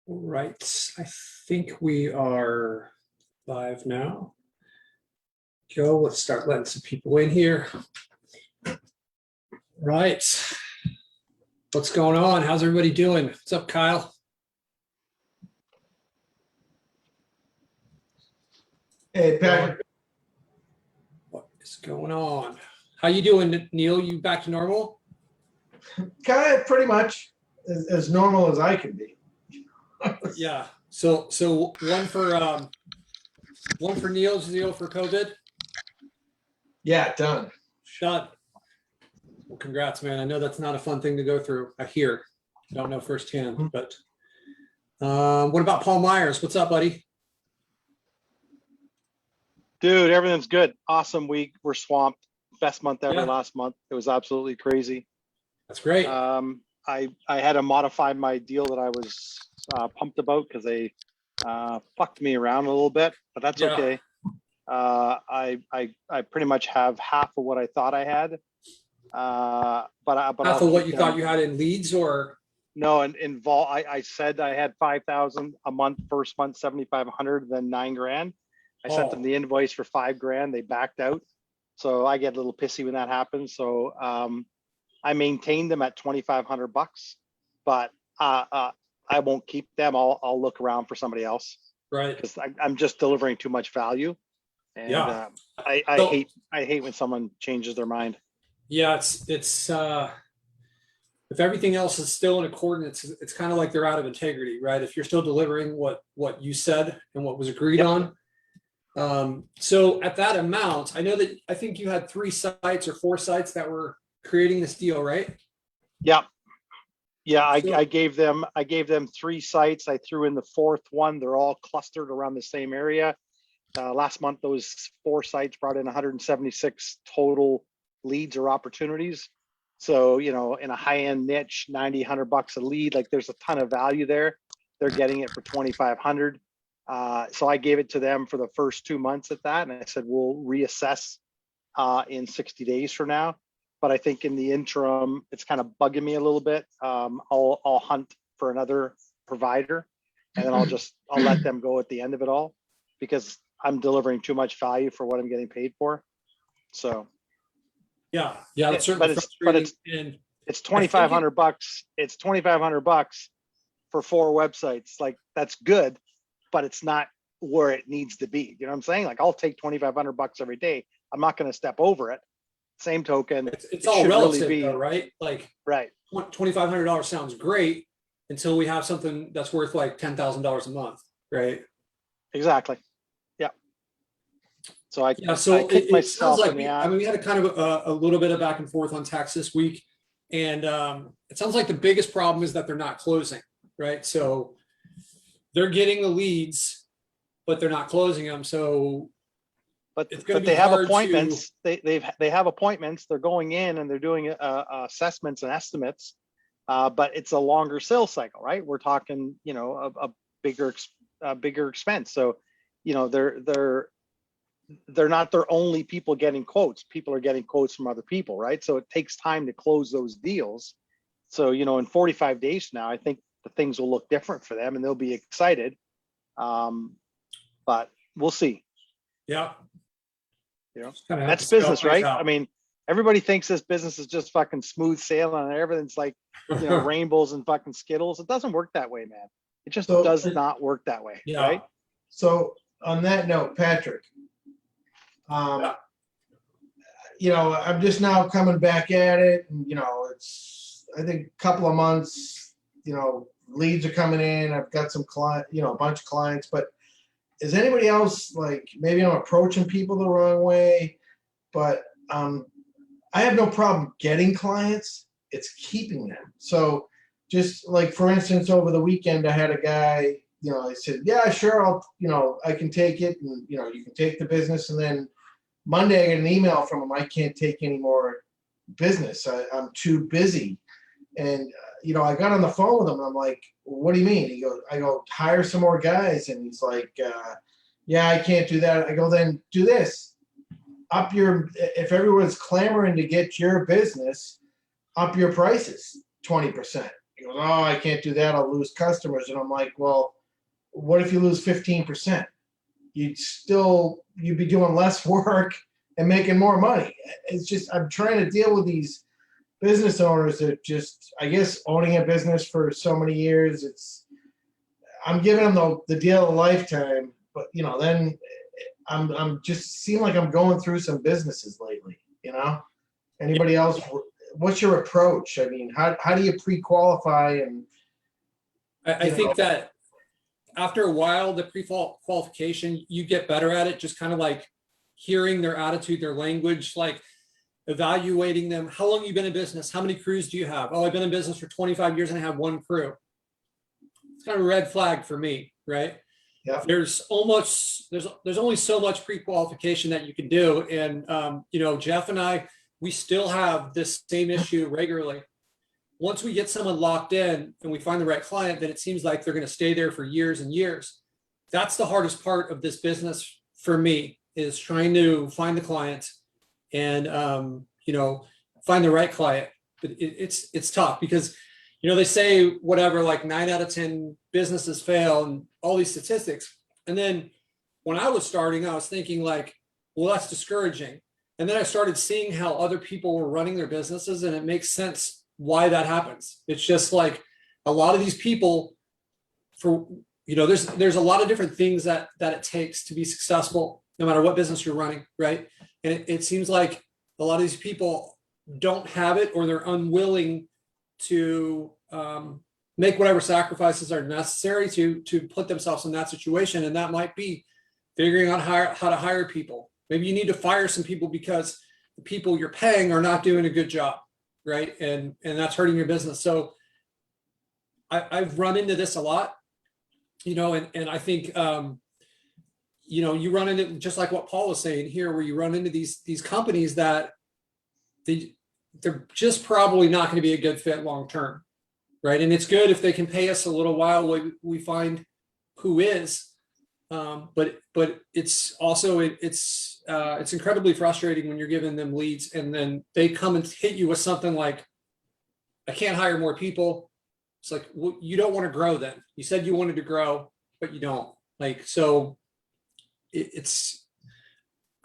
Right, I think we are live now. Joe, let's start letting some people in here. Right. What's going on? How's everybody doing? What's up, Kyle? Hey, Patrick. What is going on? How you doing, Neil? You back to normal? Kind of pretty much as normal as I can be. Yeah. So one for Neil, 0 for COVID. Yeah, done. Done. Well, congrats, man. I know that's not a fun thing to go through. I hear. I don't know firsthand, but what about Paul Myers? What's up, buddy? Dude, everything's good. Awesome week. We're swamped. Best month ever Yeah. last month. It was absolutely crazy. That's great. I had to modify my deal that I was pumped about because they fucked me around a little bit, but that's Yeah. okay. I pretty much have half of what I thought I had. But Half I'll of what keep you them. thought you had in leads, or No, in vol, I said I had 5,000 a month, first month 7,500, then 9 grand. I sent them the invoice for 5 grand. They backed out, so I get a little pissy when that happens. So I maintained them at 2,500 bucks, but I won't keep them. I'll look around for somebody else, right? because I'm just delivering too much value, and Yeah. I hate when someone changes their mind. Yeah, it's if everything else is still in accordance, it's kind of like they're out of integrity, right? If you're still delivering what you said and what was agreed Yep. on. So at that amount, I think you had 3 sites or 4 sites that were creating this deal, right? Yeah. So- I gave them 3 sites. I threw in the 4th one. They're all clustered around the same area. Last month, those 4 sites brought in 176 total leads or opportunities. So, in a high-end niche, 90, 100 bucks a lead, like there's a ton of value there. They're getting it for 2,500. So I gave it to them for the first 2 months at that. And I said, we'll reassess in 60 days from now. But I think in the interim, it's kind of bugging me a little bit. I'll hunt for another provider, and then I'll let them go at the end of it all, because I'm delivering too much value for what I'm getting paid for. So Yeah, that's certainly frustrating. it's 2,500 bucks. It's 2,500 bucks for 4 websites. Like, that's good, but it's not where it needs to be. You know what I'm saying? Like, I'll take 2,500 bucks every day. I'm not going to step over it. Same token, It's all relative, really though, right? Like, right. $2,500 sounds great until we have something that's worth like $10,000 a month, right? Exactly. Yeah. So I it myself sounds like in the eye. we had a kind of a little bit of back and forth on tax this week, and it sounds like the biggest problem is that they're not closing, right? So they're getting the leads, but they're not closing them. So But it's going to be they have hard appointments. They have appointments. They're going in and they're doing assessments and estimates. But it's a longer sales cycle, right? We're talking, a bigger expense. So, they're not their only people getting quotes. People are getting quotes from other people, right? So it takes time to close those deals. So, in 45 days now, I think the things will look different for them and they'll be excited. But we'll see. Yeah. That's business, right? I mean, everybody thinks this business is just fucking smooth sailing and everything's like, rainbows and fucking Skittles. It doesn't work that way, man. It just does not work that way, right? So on that note, Patrick, I'm just now coming back at it, and it's, I think, a couple of months, leads are coming in. I've got some client, a bunch of clients, but is anybody else, like, maybe I'm approaching people the wrong way, but I have no problem getting clients. It's keeping them. So just like, for instance, over the weekend, I had a guy, I said, yeah, sure, I can take it. And, you can take the business. And then Monday, I get an email from him. I can't take any more business. I'm too busy. And, I got on the phone with him and I'm like, what do you mean? I go, hire some more guys. And he's like, yeah, I can't do that. I go, then do this. If everyone's clamoring to get your business, up your prices 20%. He goes, oh, I can't do that. I'll lose customers. And I'm like, well, what if you lose 15%? You'd be doing less work and making more money. It's just, I'm trying to deal with these business owners that just, I guess, owning a business for so many years, I'm giving them the deal of a lifetime, but then I'm just seem like I'm going through some businesses lately, Anybody else? What's your approach? I mean, how do you pre-qualify? And I think that after a while, the pre-qualification, you get better at it, just kind of like hearing their attitude, their language, like evaluating them. How long have you been in business? How many crews do you have? Oh, I've been in business for 25 years and I have one crew. It's kind of a red flag for me, right? Yeah. There's only so much pre-qualification that you can do. And, Jeff and I, we still have this same issue regularly. Once we get someone locked in and we find the right client, then it seems like they're going to stay there for years and years. That's the hardest part of this business for me, is trying to find the client and, find the right client. But it's tough because, they say whatever, like 9 out of 10 businesses fail and all these statistics. And then when I was starting, I was thinking like, well, that's discouraging. And then I started seeing how other people were running their businesses, and it makes sense why that happens. It's just like a lot of these people, there's a lot of different things that it takes to be successful, no matter what business you're running, right? And it seems like a lot of these people don't have it, or they're unwilling to make whatever sacrifices are necessary to put themselves in that situation. And that might be figuring out how to hire people. Maybe you need to fire some people because the people you're paying are not doing a good job, right? And that's hurting your business. So I've run into this a lot, and I think, you run into, just like what Paul was saying here, where you run into these companies that they're just probably not going to be a good fit long-term, right? And it's good if they can pay us a little while we find who is, but it's also, it's incredibly frustrating when you're giving them leads and then they come and hit you with something like, I can't hire more people. It's like, well, you don't want to grow then. You said you wanted to grow, but you don't. Like, so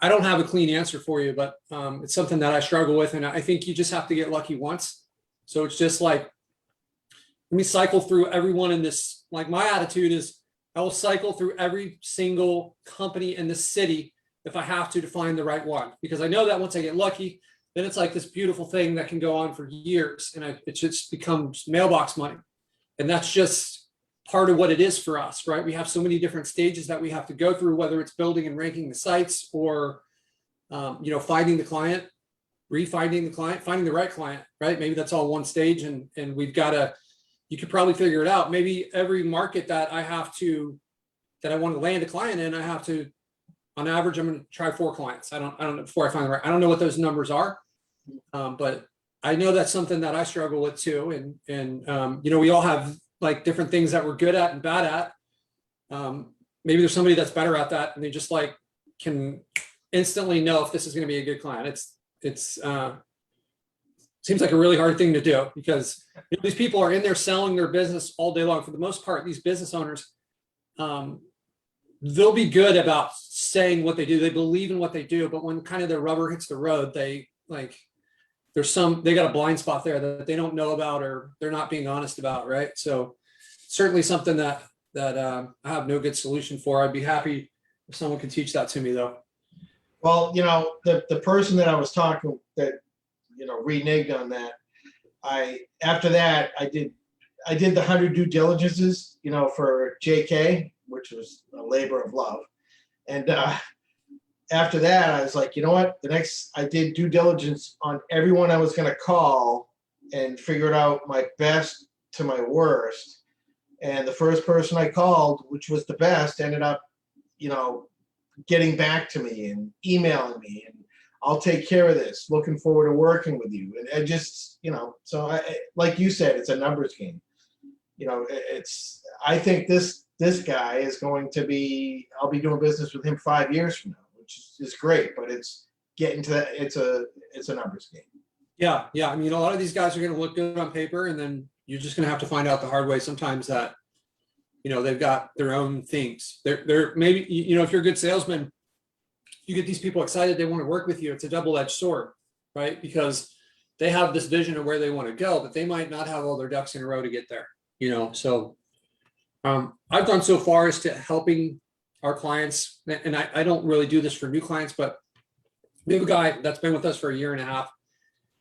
I don't have a clean answer for you, but it's something that I struggle with. And I think you just have to get lucky once. So it's just like, let me cycle through everyone in this. Like, my attitude is I will cycle through every single company in the city if I have to find the right one, because I know that once I get lucky, then it's like this beautiful thing that can go on for years, and it just becomes mailbox money. And that's just part of what it is for us, right? We have so many different stages that we have to go through, whether it's building and ranking the sites or, finding the client, refinding the client, finding the right client, right? Maybe that's all one stage, and we've got to, you could probably figure it out. Maybe every market that I want to land a client in, I have to, on average, I'm going to try 4 clients. I don't know before I find the right. I don't know what those numbers are, but I know that's something that I struggle with too. And we all have like different things that we're good at and bad at. Maybe there's somebody that's better at that, and they just like can instantly know if this is going to be a good client. It's seems like a really hard thing to do, because these people are in there selling their business all day long. For the most part, these business owners, they'll be good about saying what they do. They believe in what they do, but when kind of the rubber hits the road, they got a blind spot there that they don't know about, or they're not being honest about. Right. So certainly something that I have no good solution for. I'd be happy if someone could teach that to me though. Well, the person that I was talking that, reneged on that, after that, I did the 100 due diligences, for JK, which was a labor of love. And after that, I was like, you know what? I did due diligence on everyone I was going to call and figured out my best to my worst. And the first person I called, which was the best, ended up, getting back to me and emailing me, and I'll take care of this. Looking forward to working with you. And I just, so like you said, it's a numbers game. I think this guy is going to be, I'll be doing business with him 5 years from now, which is great, but it's getting to that. It's a numbers game. Yeah. I mean, a lot of these guys are going to look good on paper, and then you're just going to have to find out the hard way sometimes that, you know, they've got their own things. They're maybe, you know, if you're a good salesman, you get these people excited, they want to work with you. It's a double-edged sword, right? Because they have this vision of where they want to go, but they might not have all their ducks in a row to get there, you know? So I've gone so far as to helping our clients, and I don't really do this for new clients, but we have a guy that's been with us for 1.5 years,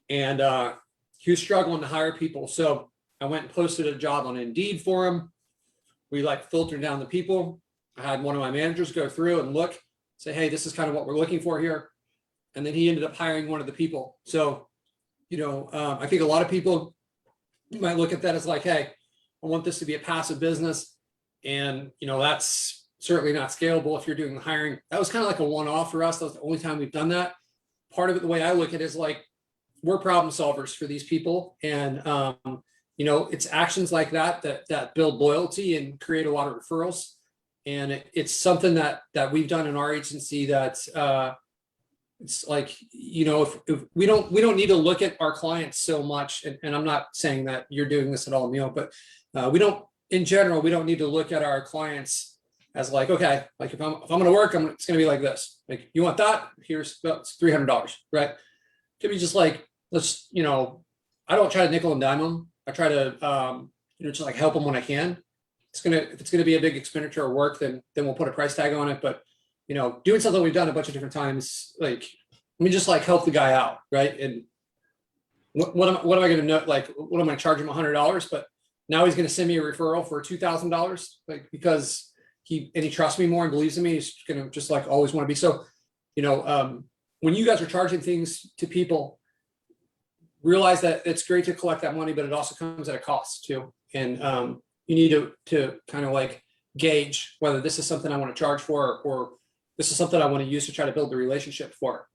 and he was struggling to hire people. So I went and posted a job on Indeed for him. We like filtered down the people. I had one of my managers go through and look, say, hey, this is kind of what we're looking for here. And then he ended up hiring one of the people. So, you know, I think a lot of people might look at that as like, hey, I want this to be a passive business. And, you know, that's certainly not scalable if you're doing the hiring. That was kind of like a one-off for us. That was the only time we've done that. Part of it, the way I look at it is like, we're problem solvers for these people. And, you know, it's actions like that build loyalty and create a lot of referrals. And it's something that we've done in our agency that it's like, you know, if we don't need to look at our clients so much, and I'm not saying that you're doing this at all, Neil, but in general, we don't need to look at our clients as like, okay, like if I'm going to work, it's going to be like this. Like, you want that? Here's it's $300, right? It could be just like, let's, you know, I don't try to nickel and dime them. I try to, you know, just like help them when I can. If it's gonna be a big expenditure or work, then we'll put a price tag on it. But, you know, doing something we've done a bunch of different times, like, let me just like help the guy out, right? And what am I going to know? Like, what am I going to charge him $100? But now he's going to send me a referral for $2,000, like, because he trusts me more and believes in me. He's going to just like always want to be. So, you know, when you guys are charging things to people, realize that it's great to collect that money, but it also comes at a cost too. And you need to kind of like gauge whether this is something I want to charge for, or this is something I want to use to try to build the relationship for.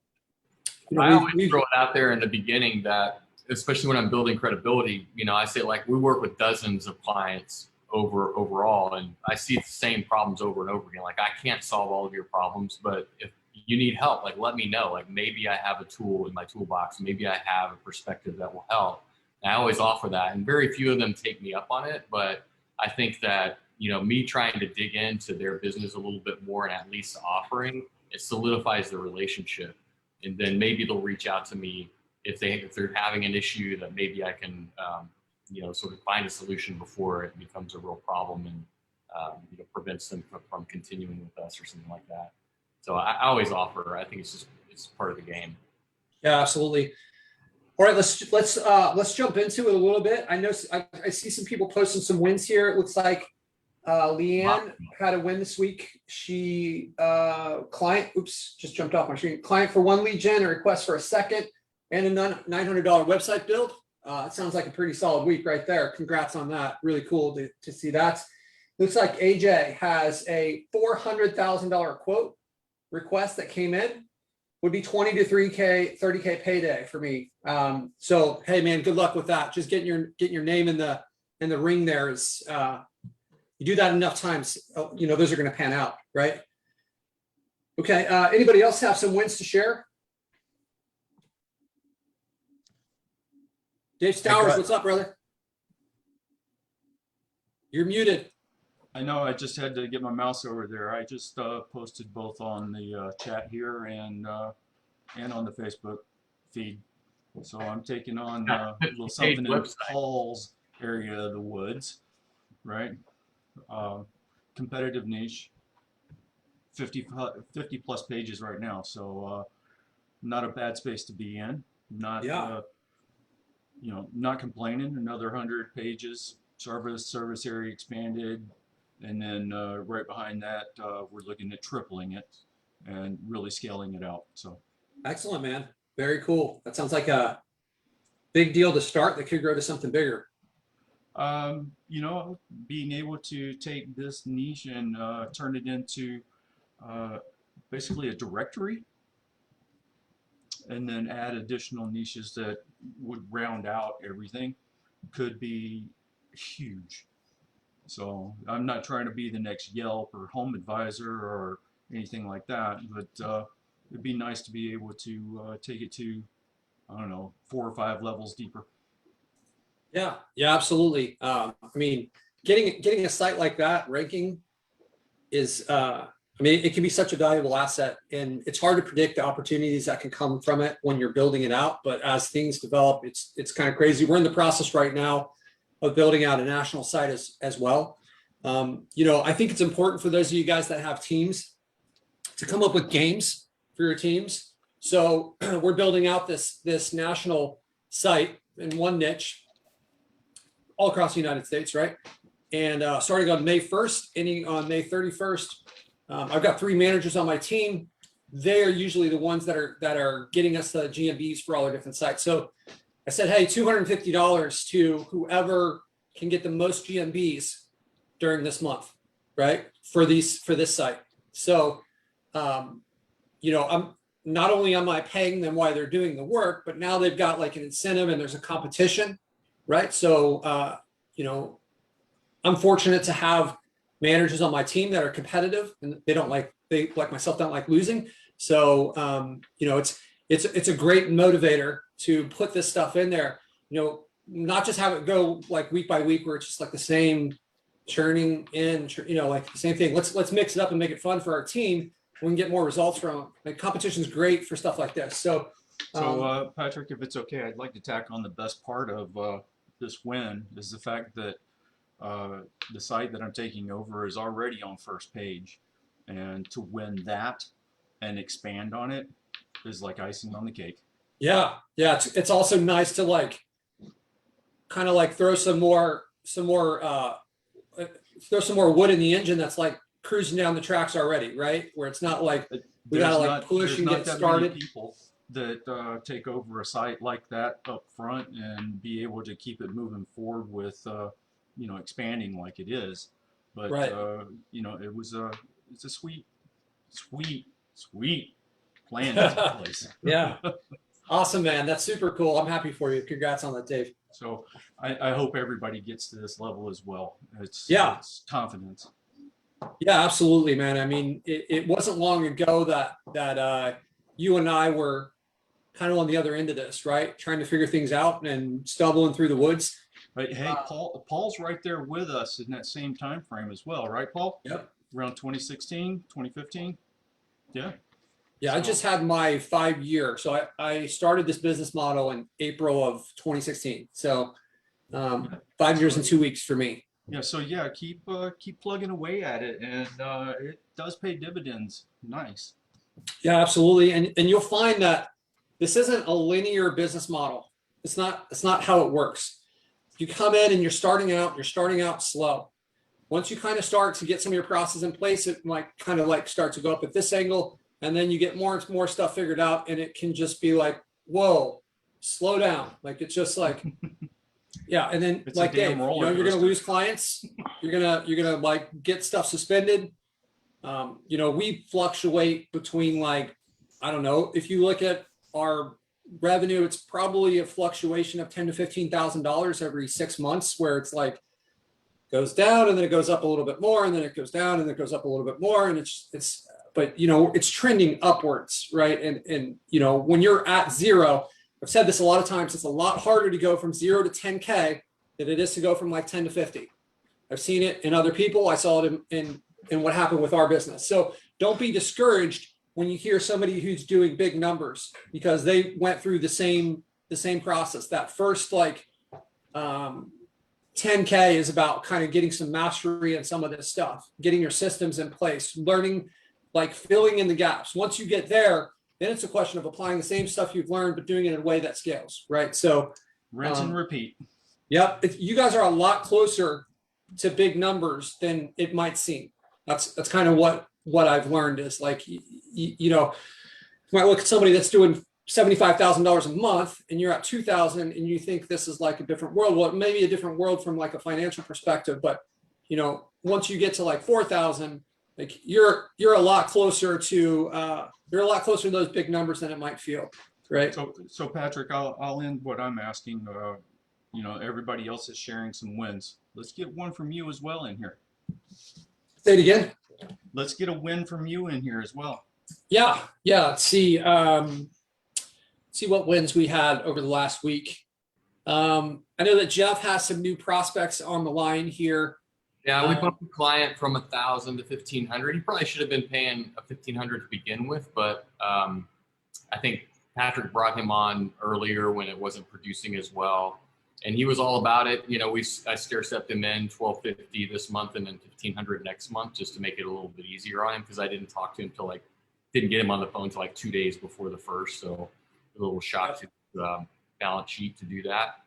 You know, I always throw it out there in the beginning that, especially when I'm building credibility, you know, I say like, we work with dozens of clients overall, and I see the same problems over and over again. Like, I can't solve all of your problems, but if you need help, like, let me know. Like, maybe I have a tool in my toolbox. Maybe I have a perspective that will help. And I always offer that, and very few of them take me up on it. But I think that, you know, me trying to dig into their business a little bit more and at least offering, it solidifies the relationship. And then maybe they'll reach out to me if they're having an issue that maybe I can, you know, sort of find a solution before it becomes a real problem and, you know, prevents them from continuing with us or something like that. So I always offer. I think it's part of the game. Yeah, absolutely. All right, let's jump into it a little bit. I know I see some people posting some wins here. It looks like Leanne had a win this week. She client, oops, just jumped off my screen. Client for 1 lead gen, a request for a second, and a $900 website build. It sounds like a pretty solid week right there. Congrats on that. Really cool to see that. Looks like AJ has a $400,000 quote request that came in. Would be 20 to 30K payday for me. So hey man, good luck with that. Just getting your name in the ring there is you do that enough times, you know, those are going to pan out, right? Okay. Anybody else have some wins to share? Dave Stowers, what's up, brother? You're muted. I know, I just had to get my mouse over there. I just posted both on the chat here and on the Facebook feed. So I'm taking on a little something in Paul's area of the woods, right? Competitive niche, 50 plus pages right now. So not a bad space to be in. Not, you know, not complaining. Another 100 pages, service area expanded. And then right behind that, we're looking at tripling it and really scaling it out. So excellent, man. Very cool. That sounds like a big deal to start that could grow to something bigger. You know, being able to take this niche and turn it into basically a directory, and then add additional niches that would round out everything, could be huge. So I'm not trying to be the next Yelp or Home Advisor or anything like that, but it'd be nice to be able to take it to, I don't know, 4 or 5 levels deeper. Yeah, absolutely. I mean, getting a site like that ranking is, I mean, it can be such a valuable asset, and it's hard to predict the opportunities that can come from it when you're building it out. But as things develop, it's kind of crazy. We're in the process right now of building out a national site as well. I think it's important for those of you guys that have teams to come up with games for your teams. So we're building out this national site in one niche all across the United States, right? And starting on May 1st, ending on May 31st, I've got 3 managers on my team. They're usually the ones that are getting us the GMBs for all our different sites. So I said, hey, $250 to whoever can get the most GMBs during this month, right? For this site. So, I'm not only am I paying them while they're doing the work, but now they've got like an incentive and there's a competition, right? So, I'm fortunate to have managers on my team that are competitive, and they like myself don't like losing. So, it's a great motivator to put this stuff in there, not just have it go like week by week where it's just like the same churning in, like the same thing. Let's mix it up and make it fun for our team. We can get more results from it. Like, competition is great for stuff like this. So, Patrick, if it's okay, I'd like to tack on the best part of this win is the fact that the site that I'm taking over is already on first page, and to win that and expand on it is like icing on the cake. Yeah. It's also nice to like kind of like throw some more wood in the engine that's like cruising down the tracks already, right? Where it's not like we gotta like push and get started. People that take over a site like that up front and be able to keep it moving forward with expanding like it is. But right. It's a sweet plan to take place. Yeah. Awesome, man. That's super cool. I'm happy for you. Congrats on that, Dave. So I hope everybody gets to this level as well. It's confidence. Yeah, absolutely, man. I mean, it wasn't long ago that you and I were kind of on the other end of this, right? Trying to figure things out and stumbling through the woods. Right. Hey, Paul's right there with us in that same time frame as well, right, Paul? Yep. Around 2016, 2015. Yeah. Yeah, I just had my 5-year. So I started this business model in April of 2016. So 5 years and 2 weeks for me. Yeah. So yeah, keep plugging away at it, and it does pay dividends. Nice. Yeah, absolutely. And you'll find that this isn't a linear business model. It's not how it works. You come in and you're starting out slow. Once you kind of start to get some of your processes in place, it might kind of like start to go up at this angle, and then you get more and more stuff figured out, and it can just be like, whoa, slow down. Like, it's just like, yeah. And then it's like Dave, you're going to lose clients. You're going to like get stuff suspended. We fluctuate between like, I don't know, if you look at our revenue, it's probably a fluctuation of $10,000 to $15,000 every 6 months, where it's like goes down and then it goes up a little bit more, and then it goes down and then it goes up a little bit more, and but it's trending upwards, right? And when you're at zero, I've said this a lot of times, it's a lot harder to go from 0 to 10K than it is to go from like 10 to 50. I've seen it in other people. I saw it in what happened with our business. So don't be discouraged when you hear somebody who's doing big numbers, because they went through the same process. That first 10K is about kind of getting some mastery in some of this stuff, getting your systems in place, learning, like filling in the gaps. Once you get there, then it's a question of applying the same stuff you've learned, but doing it in a way that scales, right? So rinse and repeat. Yep. You guys are a lot closer to big numbers than it might seem. That's kind of what I've learned is like, you might look at somebody that's doing $75,000 a month and you're at 2,000 and you think this is like a different world. Well, it may be a different world from like a financial perspective, but once you get to like 4,000, like you're a lot closer to those big numbers than it might feel, right? So Patrick, I'll end what I'm asking. Everybody else is sharing some wins. Let's get one from you as well in here. Say it again. Let's get a win from you in here as well. Yeah. Let's see what wins we had over the last week. I know that Jeff has some new prospects on the line here. Yeah, we bumped the client from 1,000 to 1,500. He probably should have been paying a 1,500 to begin with, but I think Patrick brought him on earlier when it wasn't producing as well, and he was all about it. You know, I stair stepped him in 1,250 this month and then 1,500 next month just to make it a little bit easier on him, because I didn't talk to him till didn't get him on the phone till 2 days before the first, so a little shock to balance sheet to do that.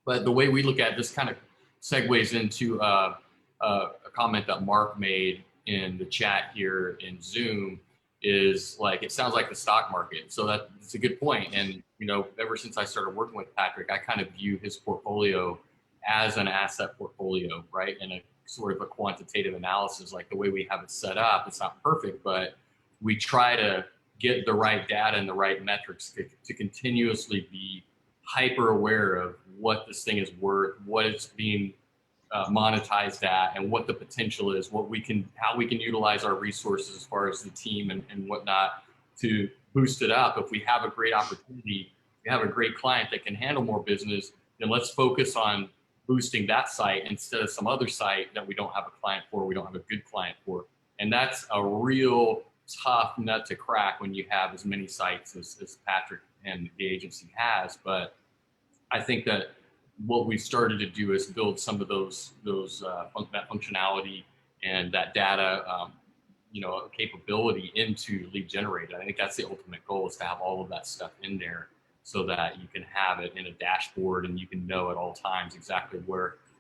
But the way we look at this kind of segues into a comment that Mark made in the chat here in Zoom, is like, it sounds like the stock market. So that's a good point. And, you know, ever since I started working with Patrick, I kind of view his portfolio as an asset portfolio, right? And a sort of a quantitative analysis, like the way we have it set up. It's not perfect, but we try to get the right data and the right metrics to continuously be hyper aware of what this thing is worth, what it's being monetized at, and what the potential is, how we can utilize our resources as far as the team and whatnot to boost it up. If we have a great opportunity, we have a great client that can handle more business, then let's focus on boosting that site instead of some other site that we don't have a client for, we don't have a good client for. And that's a real tough nut to crack when you have as many sites as Patrick and the agency has. But I think that what we've started to do is build some of that functionality and that data, capability into Lead Generator. I think that's the ultimate goal, is to have all of that stuff in there so that you can have it in a dashboard and you can know at all times exactly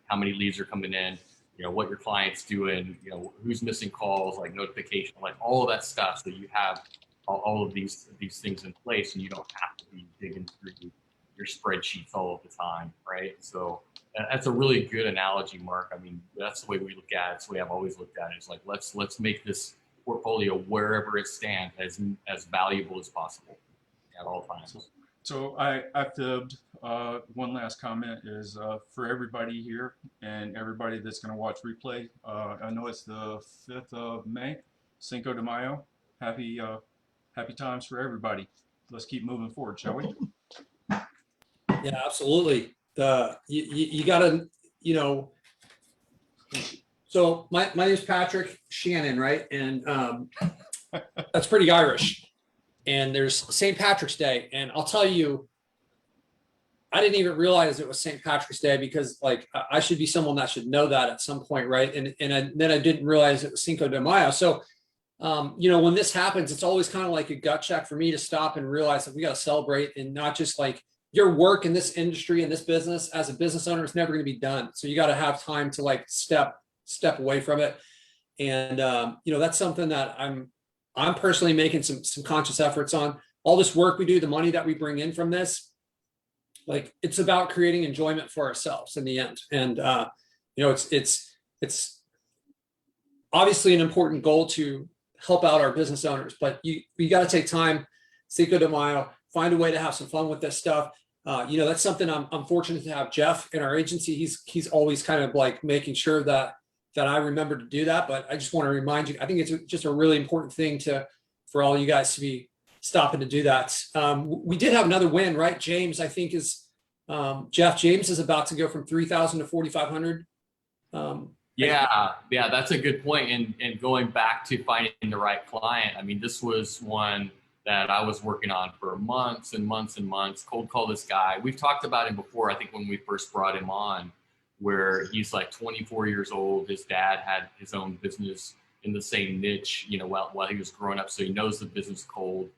how many leads are coming in, you know, what your client's doing, you know, who's missing calls, like notification, like all of that stuff. So you have all of these things in place, and you don't have to be digging through your spreadsheets all of the time, right? So that's a really good analogy, Mark. I mean, that's the way we look at it. It's the way I've always looked at it. It's like, let's make this portfolio, wherever it stands, as valuable as possible at all times. So I fibbed. One last comment is for everybody here and everybody that's going to watch replay. I know it's the 5th of May, Cinco de Mayo. Happy times for everybody. Let's keep moving forward, shall we? Yeah, absolutely. You gotta, you know, so my name is Patrick Shannon, right? And that's pretty Irish. And there's St. Patrick's Day. And I'll tell you, I didn't even realize it was St. Patrick's Day, because like I should be someone that should know that at some point, right? And then I didn't realize it was Cinco de Mayo. So, you know, when this happens, it's always kind of like a gut check for me to stop and realize that we got to celebrate, and not just like your work in this industry and this business as a business owner is never going to be done. So you got to have time to like step away from it. And, you know, that's something that I'm personally making some conscious efforts on. All this work we do, the money that we bring in from this, like it's about creating enjoyment for ourselves in the end. And, you know, it's obviously an important goal to help out our business owners, but you got to take time, Cinco de Mayo, find a way to have some fun with this stuff. You know, that's something I'm fortunate to have Jeff in our agency. He's always kind of like making sure that I remember to do that. But I just want to remind you, I think it's just a really important thing for all you guys to be stopping to do that. We did have another win, right? James, I think Jeff James is about to go from 3,000 to 4,500. Yeah, that's a good point. And going back to finding the right client, I mean, this was one that I was working on for months and months and months. Cold call this guy. We've talked about him before, I think when we first brought him on, where he's like 24 years old. His dad had his own business in the same niche, you know, while he was growing up. So he knows the business cold,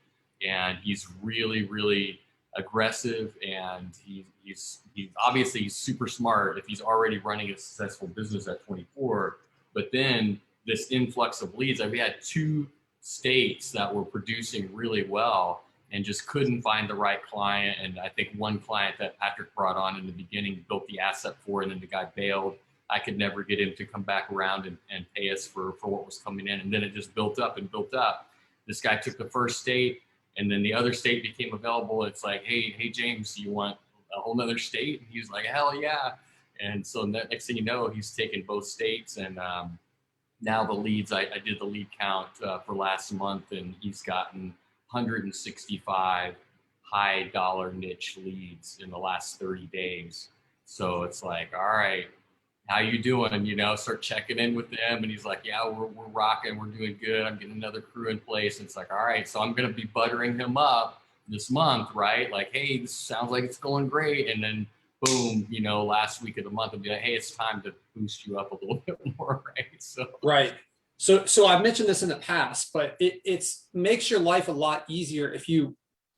and he's really, really aggressive, and he's obviously super smart if he's already running a successful business at 24. But then this influx of leads, like we had 2 states that were producing really well and just couldn't find the right client. And I think one client that Patrick brought on in the beginning built the asset for, and then the guy bailed. I could never get him to come back around and pay us for what was coming in. And then it just built up and built up. This guy took the first state, and then the other state became available. It's like, hey, James, do you want a whole nother state? And he's like, hell yeah. And so next thing you know, he's taken both states. And now the leads, I did the lead count for last month, and he's gotten 165 high dollar niche leads in the last 30 days. So it's like, all right, how you doing? You know, start checking in with them. And he's like, yeah, we're rocking. We're doing good. I'm getting another crew in place. And it's like, all right, so I'm going to be buttering him up this month, right? Like, hey, this sounds like it's going great. And then boom, you know, last week of the month, I'll be like, hey, it's time to boost you up a little bit more, right? So Right. So I've mentioned this in the past, but it's makes your life a lot easier if you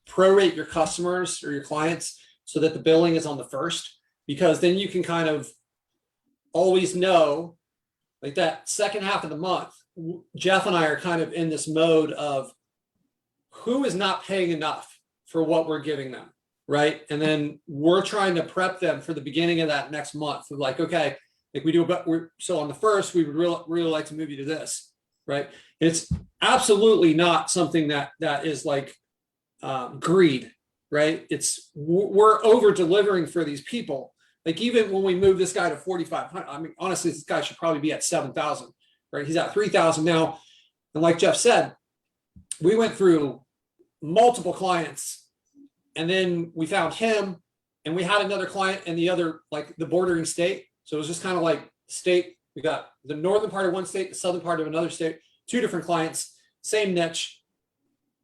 prorate your customers or your clients so that the billing is on the first, because then you can kind of always know, like that second half of the month, Jeff and I are kind of in this mode of who is not paying enough for what we're giving them, right? And then we're trying to prep them for the beginning of that next month. We're like, okay, like we do, but so on the first, we would really like to move you to this, right? It's absolutely not something that is like greed, right? We're over delivering for these people. Like even when we move this guy to 4,500, I mean, honestly, this guy should probably be at 7,000, right? He's at 3,000 now. And like Jeff said, we went through multiple clients and then we found him and we had another client in the other, like the bordering state. So it was just kind of like state. We got the northern part of one state, the southern part of another state, two different clients, same niche,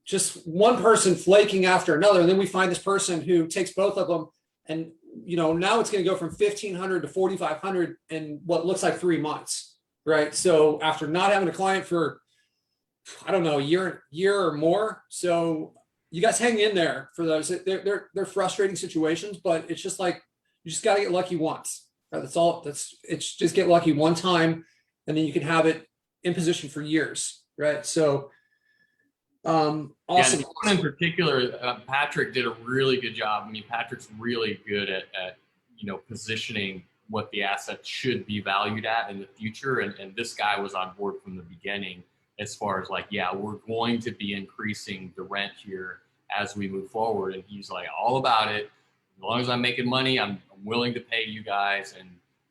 just one person flaking after another. And then we find this person who takes both of them. And, you know, now it's going to go from 1,500 to 4,500 in what looks like 3 months, right? So after not having a client for, I don't know, a year or more. So you guys hang in there for those. They're frustrating situations, but it's just like, you just got to get lucky once. That's all. It's just get lucky one time and then you can have it in position for years, right? So awesome. Yeah, this one in particular, Patrick did a really good job. I mean, Patrick's really good at you know, positioning what the asset should be valued at in the future. And this guy was on board from the beginning as far as like, yeah, we're going to be increasing the rent here as we move forward. And he's like, all about it. As long as I'm making money, I'm willing to pay you guys. And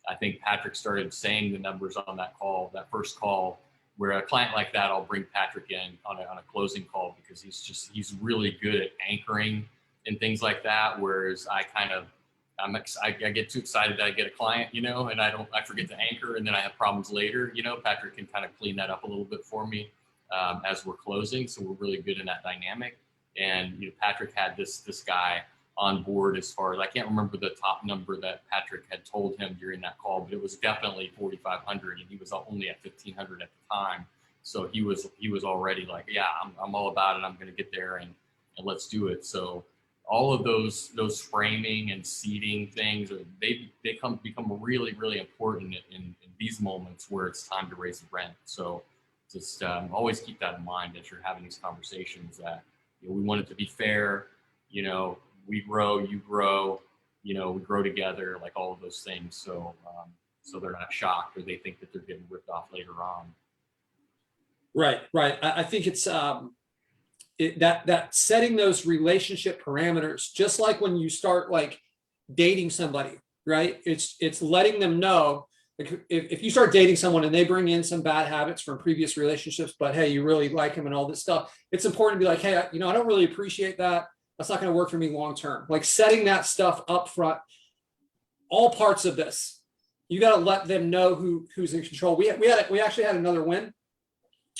I think Patrick started saying the numbers on that call, that first call, where a client like that, I'll bring Patrick in on a closing call because he's really good at anchoring and things like that. Whereas I get too excited that I get a client, you know, and I forget to anchor and then I have problems later, you know. Patrick can kind of clean that up a little bit for me as we're closing. So we're really good in that dynamic. And, you know, Patrick had this guy on board as far as, I can't remember the top number that Patrick had told him during that call, but it was definitely 4,500 and he was only at 1,500 at the time. So he was already like, yeah, I'm all about it. I'm going to get there and let's do it. So all of those framing and seating things, they become really, really important in these moments where it's time to raise the rent. So just always keep that in mind as you're having these conversations that, you know, we want it to be fair, you know, we grow, you grow, you know, we grow together, like all of those things. So, so they're not shocked or they think that they're getting ripped off later on. Right. I think it's that setting those relationship parameters, just like when you start like dating somebody, right? It's letting them know, like if you start dating someone and they bring in some bad habits from previous relationships, but hey, you really like him and all this stuff, it's important to be like, hey, you know, I don't really appreciate that. That's not going to work for me long term. Like setting that stuff up front, all parts of this, you got to let them know who's in control. We actually had another win.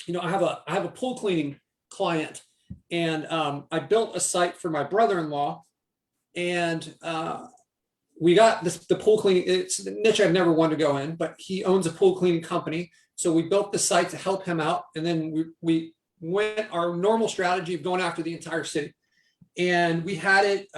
You know, I have a pool cleaning client, and I built a site for my brother-in-law, and we got the pool cleaning. It's a niche I've never wanted to go in, but he owns a pool cleaning company, so we built the site to help him out, and then we went our normal strategy of going after the entire city. And we had it,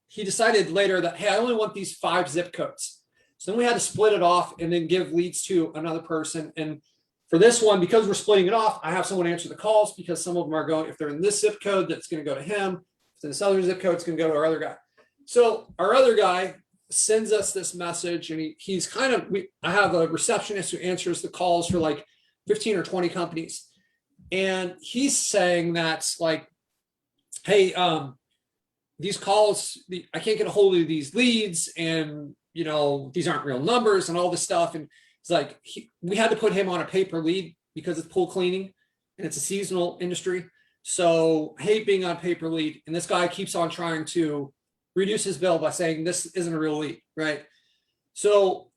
he decided later that, hey, I only want these 5 zip codes. So then we had to split it off and then give leads to another person. And for this one, because we're splitting it off, I have someone answer the calls because some of them are going, if they're in this zip code, that's going to go to him. If it's in this other zip code, it's going to go to our other guy. So our other guy sends us this message, and he's kind of, I have a receptionist who answers the calls for like 15 or 20 companies. And he's saying that's like, hey, these calls, I can't get a hold of these leads, and you know, these aren't real numbers and all this stuff. And it's like, we had to put him on a pay per lead because it's pool cleaning and it's a seasonal industry. So hate being on paper lead. And this guy keeps on trying to reduce his bill by saying this isn't a real lead, right? So,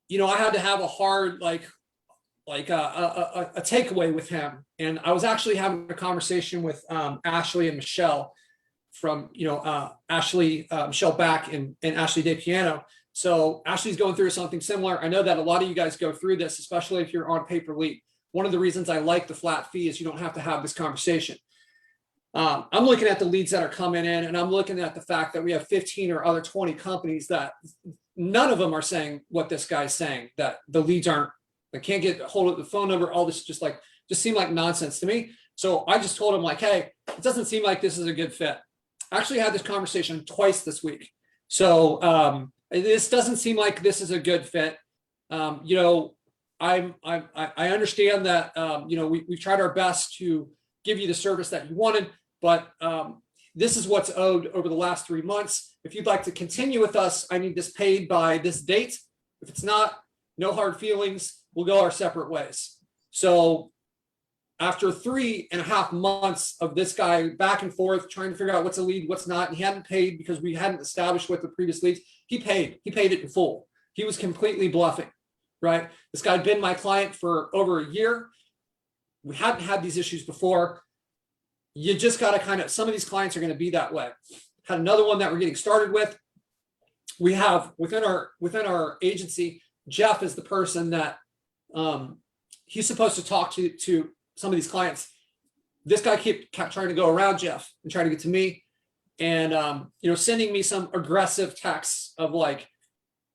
you know, I had to have a hard, like a takeaway with him. And I was actually having a conversation with Ashley and Michelle from, you know, Michelle Back and Ashley De Piano. So Ashley's going through something similar. I know that a lot of you guys go through this, especially if you're on paper lead. One of the reasons I like the flat fee is you don't have to have this conversation. I'm looking at the leads that are coming in, and I'm looking at the fact that we have 15 or other 20 companies that none of them are saying what this guy's saying, that the leads aren't, I can't get a hold of the phone number, all this just seemed like nonsense to me. So I just told him like, hey, it doesn't seem like this is a good fit. I actually had this conversation twice this week. So this doesn't seem like this is a good fit. You know, I understand that, you know, we've tried our best to give you the service that you wanted, but this is what's owed over the last 3 months. If you'd like to continue with us, I need this paid by this date. If it's not, no hard feelings, we'll go our separate ways. So after 3.5 months of this guy back and forth, trying to figure out what's a lead, what's not, and he hadn't paid because we hadn't established what the previous leads, he paid it in full. He was completely bluffing, right? This guy had been my client for over a year. We hadn't had these issues before. You just got to kind of, some of these clients are going to be that way. Had another one that we're getting started with. We have within our agency, Jeff is the person that he's supposed to talk to some of these clients. This guy kept trying to go around Jeff and trying to get to me, and you know, sending me some aggressive texts of like,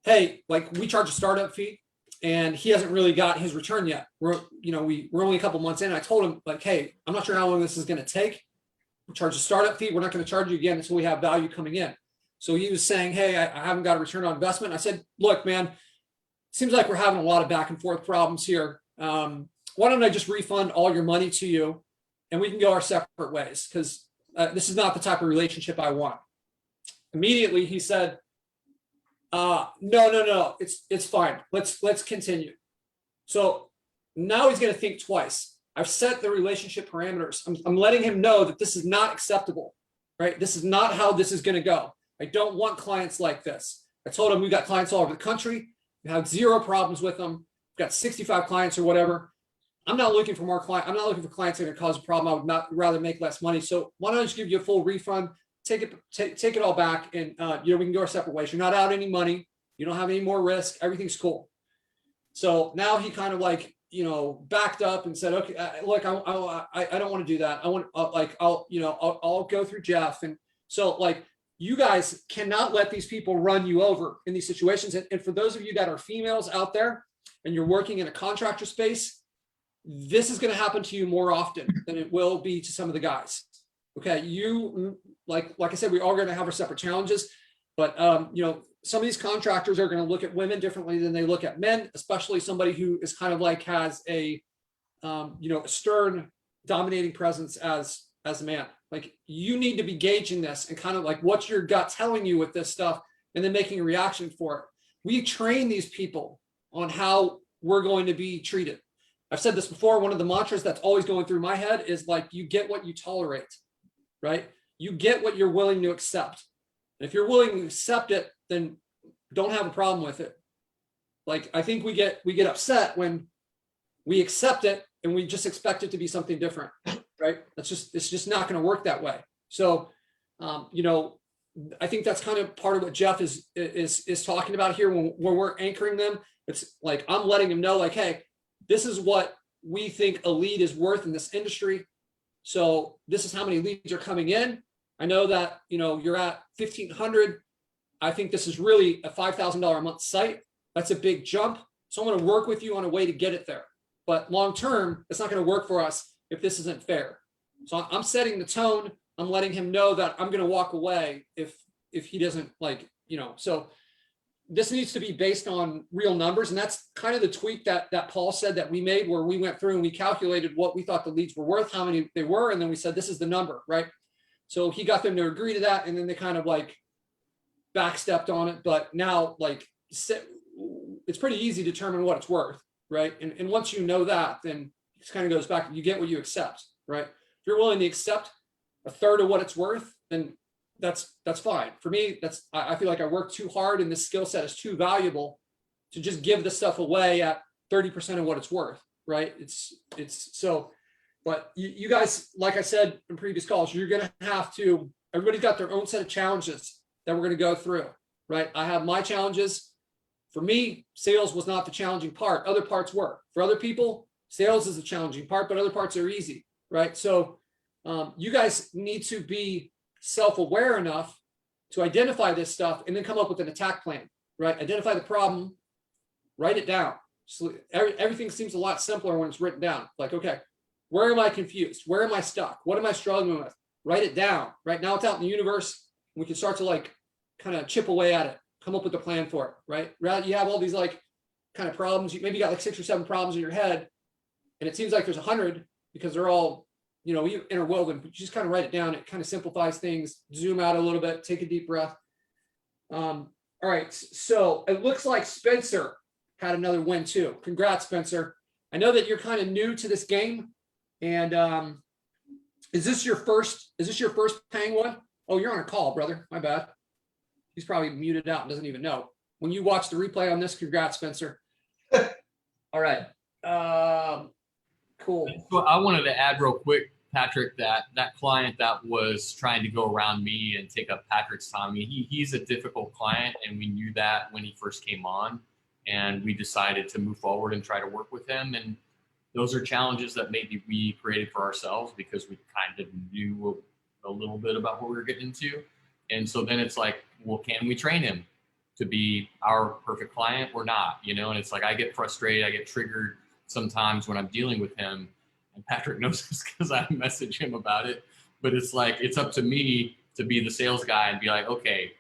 hey, like we charge a startup fee, and he hasn't really got his return yet. We're only a couple months in. I told him like, hey, I'm not sure how long this is going to take. We charge a startup fee. We're not going to charge you again until we have value coming in. So he was saying, hey, I haven't got a return on investment. I said, look, man, seems like we're having a lot of back and forth problems here. Why don't I just refund all your money to you and we can go our separate ways? Because this is not the type of relationship I want. Immediately he said, no, it's fine. Let's continue. So now he's going to think twice. I've set the relationship parameters. I'm letting him know that this is not acceptable, right? This is not how this is going to go. I don't want clients like this. I told him we got clients all over the country. We have zero problems with them. We've got 65 clients or whatever. I'm not looking for more clients. I'm not looking for clients that are going to cause a problem. I would not rather make less money. So why don't I just give you a full refund? Take it all back, and you know, we can go our separate ways. You're not out any money. You don't have any more risk. Everything's cool. So now he kind of like, you know, backed up and said, okay, look, I don't want to do that. I want I'll go through Jeff. And so like, you guys cannot let these people run you over in these situations. And for those of you that are females out there and you're working in a contractor space, this is going to happen to you more often than it will be to some of the guys. Okay, you like I said, we are going to have our separate challenges, but you know, some of these contractors are going to look at women differently than they look at men, especially somebody who is kind of like has a you know, a stern, dominating presence as a man. Like, you need to be gauging this and kind of like what's your gut telling you with this stuff, and then making a reaction for it. We train these people on how we're going to be treated. I've said this before. One of the mantras that's always going through my head is like, you get what you tolerate, right? You get what you're willing to accept. And if you're willing to accept it, then don't have a problem with it. Like, I think we get upset when we accept it and we just expect it to be something different, right? It's just not going to work that way. So, you know, I think that's kind of part of what Jeff is talking about here when we're anchoring them. It's like, I'm letting them know like, hey, this is what we think a lead is worth in this industry. So this is how many leads are coming in. I know that, you know, you're at 1,500. I think this is really a $5,000 a month site. That's a big jump. So I'm going to work with you on a way to get it there. But long-term, it's not going to work for us if this isn't fair. So I'm setting the tone. I'm letting him know that I'm going to walk away if he doesn't, like, you know. So this needs to be based on real numbers. And that's kind of the tweak that Paul said that we made, where we went through and we calculated what we thought the leads were worth, how many they were. And then we said, this is the number, right? So he got them to agree to that. And then they kind of like backstepped on it. But now, like, it's pretty easy to determine what it's worth, right? And once you know that, then it kind of goes back, you get what you accept, right? you're willing to accept a third of what it's worth, then that's fine. For me, I feel like I work too hard and this skill set is too valuable to just give this stuff away at 30% of what it's worth, right? It's so, but you guys, like I said in previous calls, you're going to have to, everybody's got their own set of challenges that we're going to go through, right? I have my challenges. For me, sales was not the challenging part. Other parts were. For other people, sales is the challenging part, but other parts are easy, right? So you guys need to be self-aware enough to identify this stuff and then come up with an attack plan, right? Identify the problem, write it down. So everything seems a lot simpler when it's written down. Like, okay, where am I confused? Where am I stuck? What am I struggling with? Write it down. Right now it's out in the universe. We can start to like kind of chip away at it, come up with a plan for it, right? Rather, you have all these like kind of problems. You maybe got like 6 or 7 problems in your head, and it seems like there's 100 because they're all, you know, interwoven, but you just kind of write it down. It kind of simplifies things, zoom out a little bit, take a deep breath. All right, so it looks like Spencer had another win too. Congrats, Spencer. I know that you're kind of new to this game, and is this your first paying one? Oh, you're on a call, brother. My bad. He's probably muted out and doesn't even know. When you watch the replay on this, congrats, Spencer. All right. Cool. So I wanted to add real quick, Patrick, that client that was trying to go around me and take up Patrick's time, I mean, he's a difficult client, and we knew that when he first came on, and we decided to move forward and try to work with him. And those are challenges that maybe we created for ourselves because we kind of knew a little bit about what we were getting into. And so then it's like, well, can we train him to be our perfect client or not? You know, and it's like, I get frustrated, I get triggered sometimes when I'm dealing with him, and Patrick knows this because I message him about it, but it's like, it's up to me to be the sales guy and be like, okay,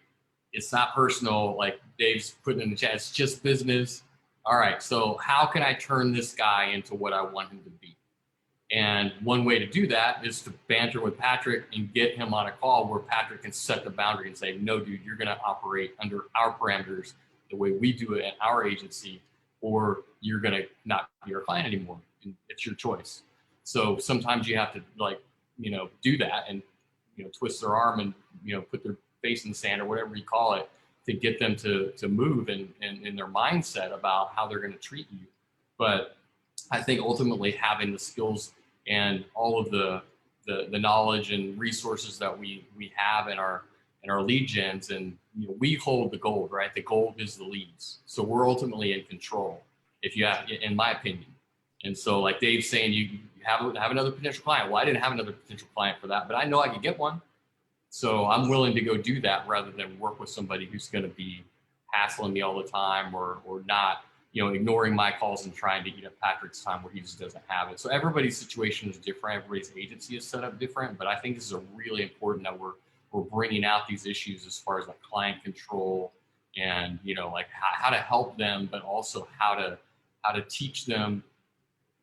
it's not personal. Like Dave's putting in the chat, it's just business. All right, so how can I turn this guy into what I want him to be? And one way to do that is to banter with Patrick and get him on a call where Patrick can set the boundary and say, no, dude, you're going to operate under our parameters the way we do it at our agency, or you're going to not be our client anymore. And it's your choice. So sometimes you have to, like, you know, do that and, you know, twist their arm and, you know, put their face in the sand or whatever you call it to get them to move and in their mindset about how they're going to treat you. But I think ultimately having the skills and all of the knowledge and resources that we have in our lead gens, and you know, we hold the gold, right? The gold is the leads, so we're ultimately in control, if you have, in my opinion. And so, like Dave's saying, you have another potential client. Well, I didn't have another potential client for that, but I know I could get one, so I'm willing to go do that rather than work with somebody who's going to be hassling me all the time or not, you know, ignoring my calls and trying to eat up Patrick's time where he just doesn't have it. So everybody's situation is different. Everybody's agency is set up different, but I think this is a really important that we're bringing out these issues as far as like client control and, you know, like how to help them, but also how to teach them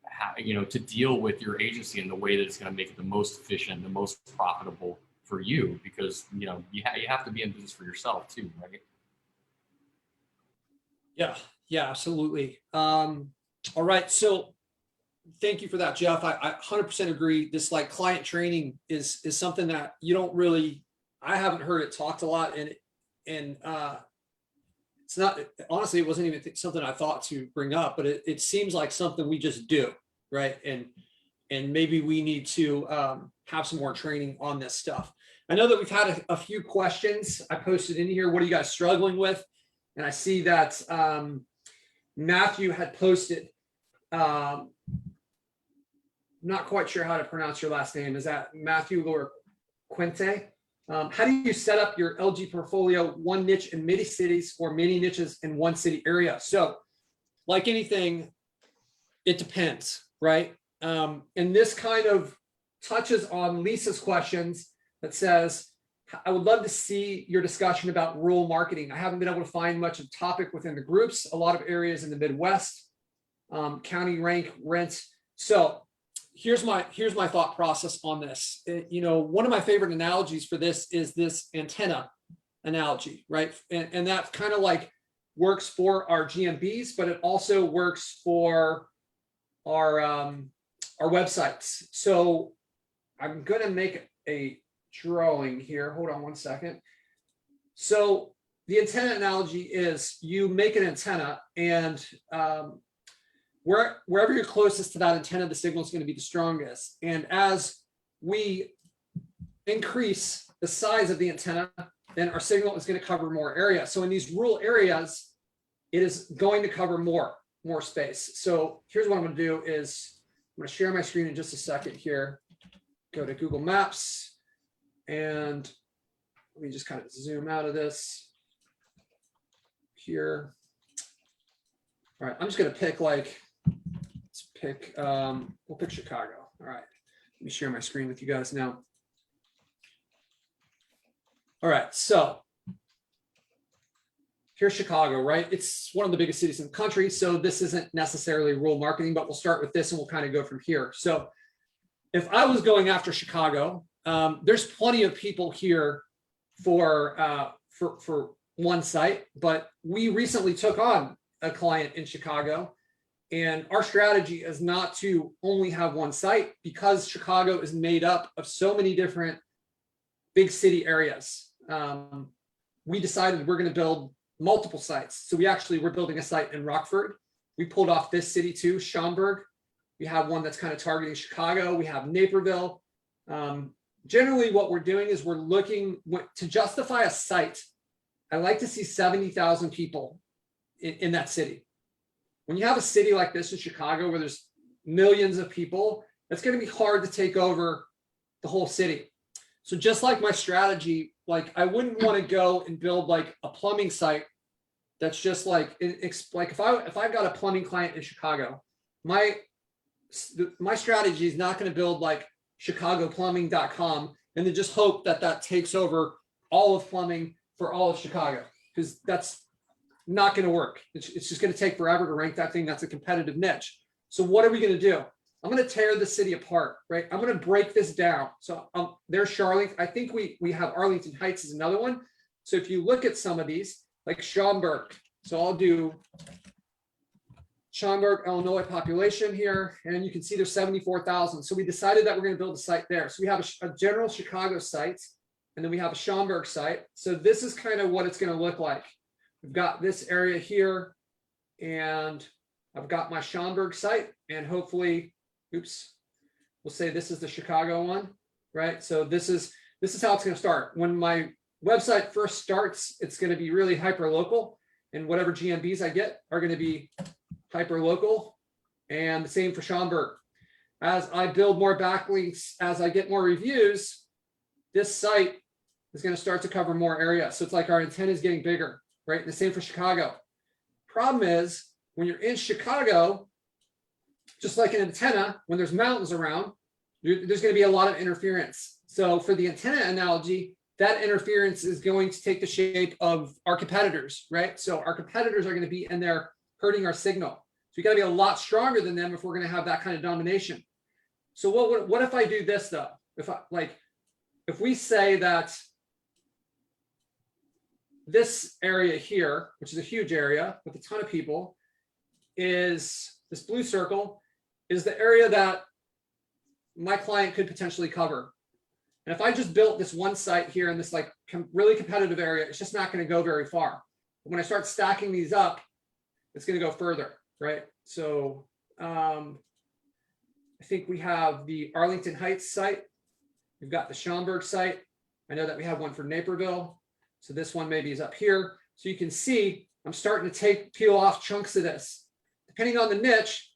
how, you know, to deal with your agency in the way that it's going to make it the most efficient, the most profitable for you, because, you know, you have to be in business for yourself too, right? Yeah, absolutely. All right. So thank you for that, Jeff. I 100% agree. This like client training is something that you don't really, I haven't heard it talked a lot, and it's not, honestly, it wasn't even something I thought to bring up, but it seems like something we just do, right? And maybe we need to have some more training on this stuff. I know that we've had a few questions I posted in here. What are you guys struggling with? And I see that Matthew had posted, not quite sure how to pronounce your last name. Is that Matthew or Quinte? How do you set up your LG portfolio, one niche in many cities or many niches in one city area? So like anything, it depends, right? And this kind of touches on Lisa's questions that says, I would love to see your discussion about rural marketing. I haven't been able to find much of topic within the groups, a lot of areas in the Midwest, county rank rents. So here's my thought process on this. You know, one of my favorite analogies for this is this antenna analogy, right? And that kind of like works for our GMBs, but it also works for our websites. So I'm gonna make a drawing here. Hold on one second. So the antenna analogy is you make an antenna, and wherever you're closest to that antenna, the signal is going to be the strongest. And as we increase the size of the antenna, then our signal is going to cover more area. So in these rural areas, it is going to cover more space. So here's what I'm going to do is I'm going to share my screen in just a second here. Go to Google Maps, and let me just kind of zoom out of this here. All right, I'm just going to pick we'll pick Chicago. All right, let me share my screen with you guys now. All right, so here's Chicago, right? It's one of the biggest cities in the country, so this isn't necessarily rural marketing, but we'll start with this and we'll kind of go from here. So if I was going after Chicago, there's plenty of people here for one site, but we recently took on a client in Chicago, and our strategy is not to only have one site, because Chicago is made up of so many different big city areas. We decided we're going to build multiple sites. So we're building a site in Rockford. We pulled off this city too, Schaumburg. We have one that's kind of targeting Chicago. We have Naperville. Generally what we're doing is we're looking to justify a site. I like to see 70,000 people in that city. When you have a city like this in Chicago, where there's millions of people, it's going to be hard to take over the whole city. So just like my strategy, like I wouldn't want to go and build like a plumbing site that's just like if I've got a plumbing client in Chicago, my strategy is not going to build like chicagoplumbing.com and then just hope that takes over all of plumbing for all of Chicago, because that's not going to work. It's just going to take forever to rank that thing. That's a competitive niche. So what are we going to do? I'm going to tear the city apart, right? I'm going to break this down. So there's Charlotte. I think we have Arlington Heights is another one. So if you look at some of these, like Schaumburg, so I'll do Schaumburg, Illinois population here, and you can see there's 74,000. So we decided that we're going to build a site there. So we have a general Chicago site, and then we have a Schaumburg site. So this is kind of what it's going to look like. We've got this area here, and I've got my Schaumburg site, and hopefully, we'll say this is the Chicago one, right? So this is how it's going to start. When my website first starts, it's going to be really hyper local, and whatever GMBs I get are going to be hyper local, and the same for Schaumburg. As I build more backlinks, as I get more reviews, this site is going to start to cover more area. So it's like our antenna is getting bigger, right? And the same for Chicago. Problem is, when you're in Chicago, just like an antenna, when there's mountains around, there's going to be a lot of interference. So for the antenna analogy, that interference is going to take the shape of our competitors, right? So our competitors are going to be in there hurting our signal. So we got to be a lot stronger than them if we're going to have that kind of domination. So what if I do this though? If we say that this area here, which is a huge area with a ton of people, is this blue circle is the area that my client could potentially cover. And if I just built this one site here in this like really competitive area, it's just not going to go very far. But when I start stacking these up, it's going to go further, right? So I think we have the Arlington Heights site. We've got the Schaumburg site. I know that we have one for Naperville. So this one maybe is up here. So you can see I'm starting to peel off chunks of this. Depending on the niche,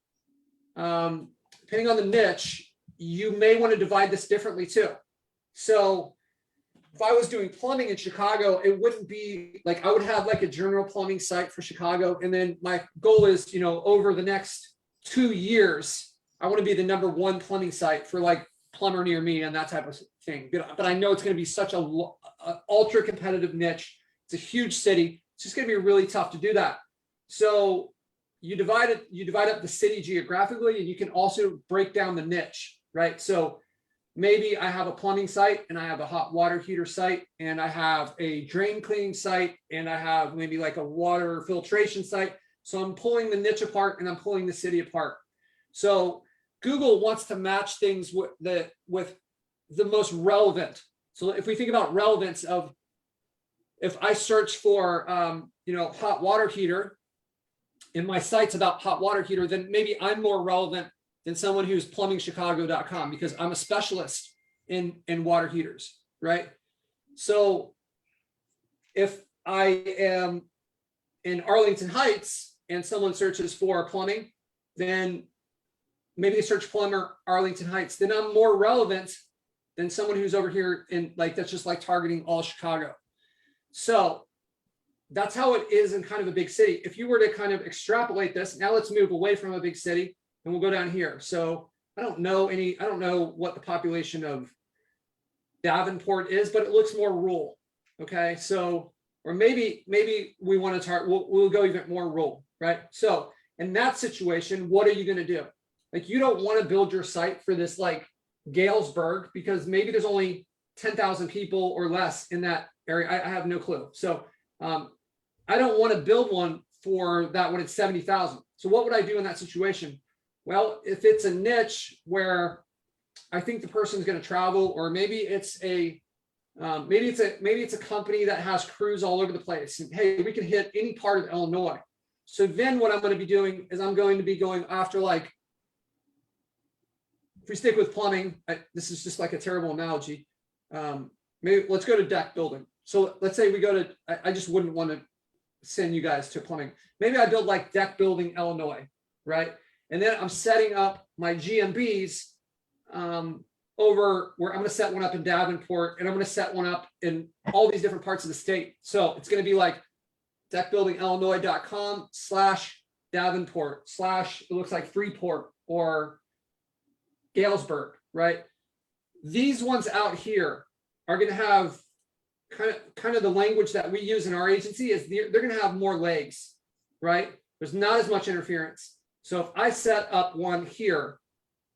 you may want to divide this differently too. So if I was doing plumbing in Chicago, it wouldn't be like I would have like a general plumbing site for Chicago. And then my goal is, over the next 2 years, I want to be the #1 plumbing site for like plumber near me and that type of thing. But I know it's going to be such a ultra competitive niche. It's a huge city. It's just going to be really tough to do that. So you divide up the city geographically, and you can also break down the niche, right? So maybe I have a plumbing site, and I have a hot water heater site, and I have a drain cleaning site, and I have maybe like a water filtration site. So I'm pulling the niche apart and I'm pulling the city apart. So Google wants to match things with the most relevant. So if we think about relevance of, if I search for, hot water heater, and my site's about hot water heater, then maybe I'm more relevant than someone who's plumbingchicago.com, because I'm a specialist in water heaters, right? So if I am in Arlington Heights and someone searches for plumbing, then maybe they search plumber Arlington Heights, then I'm more relevant than someone who's over here in, like, that's just like targeting all Chicago. So that's how it is in kind of a big city. If you were to kind of extrapolate this, now let's move away from a big city and we'll go down here. So I don't know what the population of Davenport is, but it looks more rural. Okay, so, or maybe we want to target, we'll go even more rural, right? So in that situation, what are you going to do? Like, you don't want to build your site for this like Galesburg, because maybe there's only 10,000 people or less in that area. I have no clue. So I don't want to build one for that when it's 70,000. So what would I do in that situation? Well, if it's a niche where I think the person's going to travel, or maybe it's a company that has crews all over the place, and hey, we can hit any part of Illinois. So then what I'm going to be doing is I'm going to be going after, like, if we stick with plumbing, this is just like a terrible analogy. Maybe let's go to deck building. So let's say we go to, I just wouldn't want to send you guys to plumbing. Maybe I build like deck building Illinois, right? And then I'm setting up my GMBs over where I'm going to set one up in Davenport, and I'm going to set one up in all these different parts of the state. So it's going to be like deckbuildingillinois.com/Davenport/ it looks like Freeport or Galesburg, right? These ones out here are going to have kind of the language that we use in our agency is they're going to have more legs, right? There's not as much interference. So if I set up one here,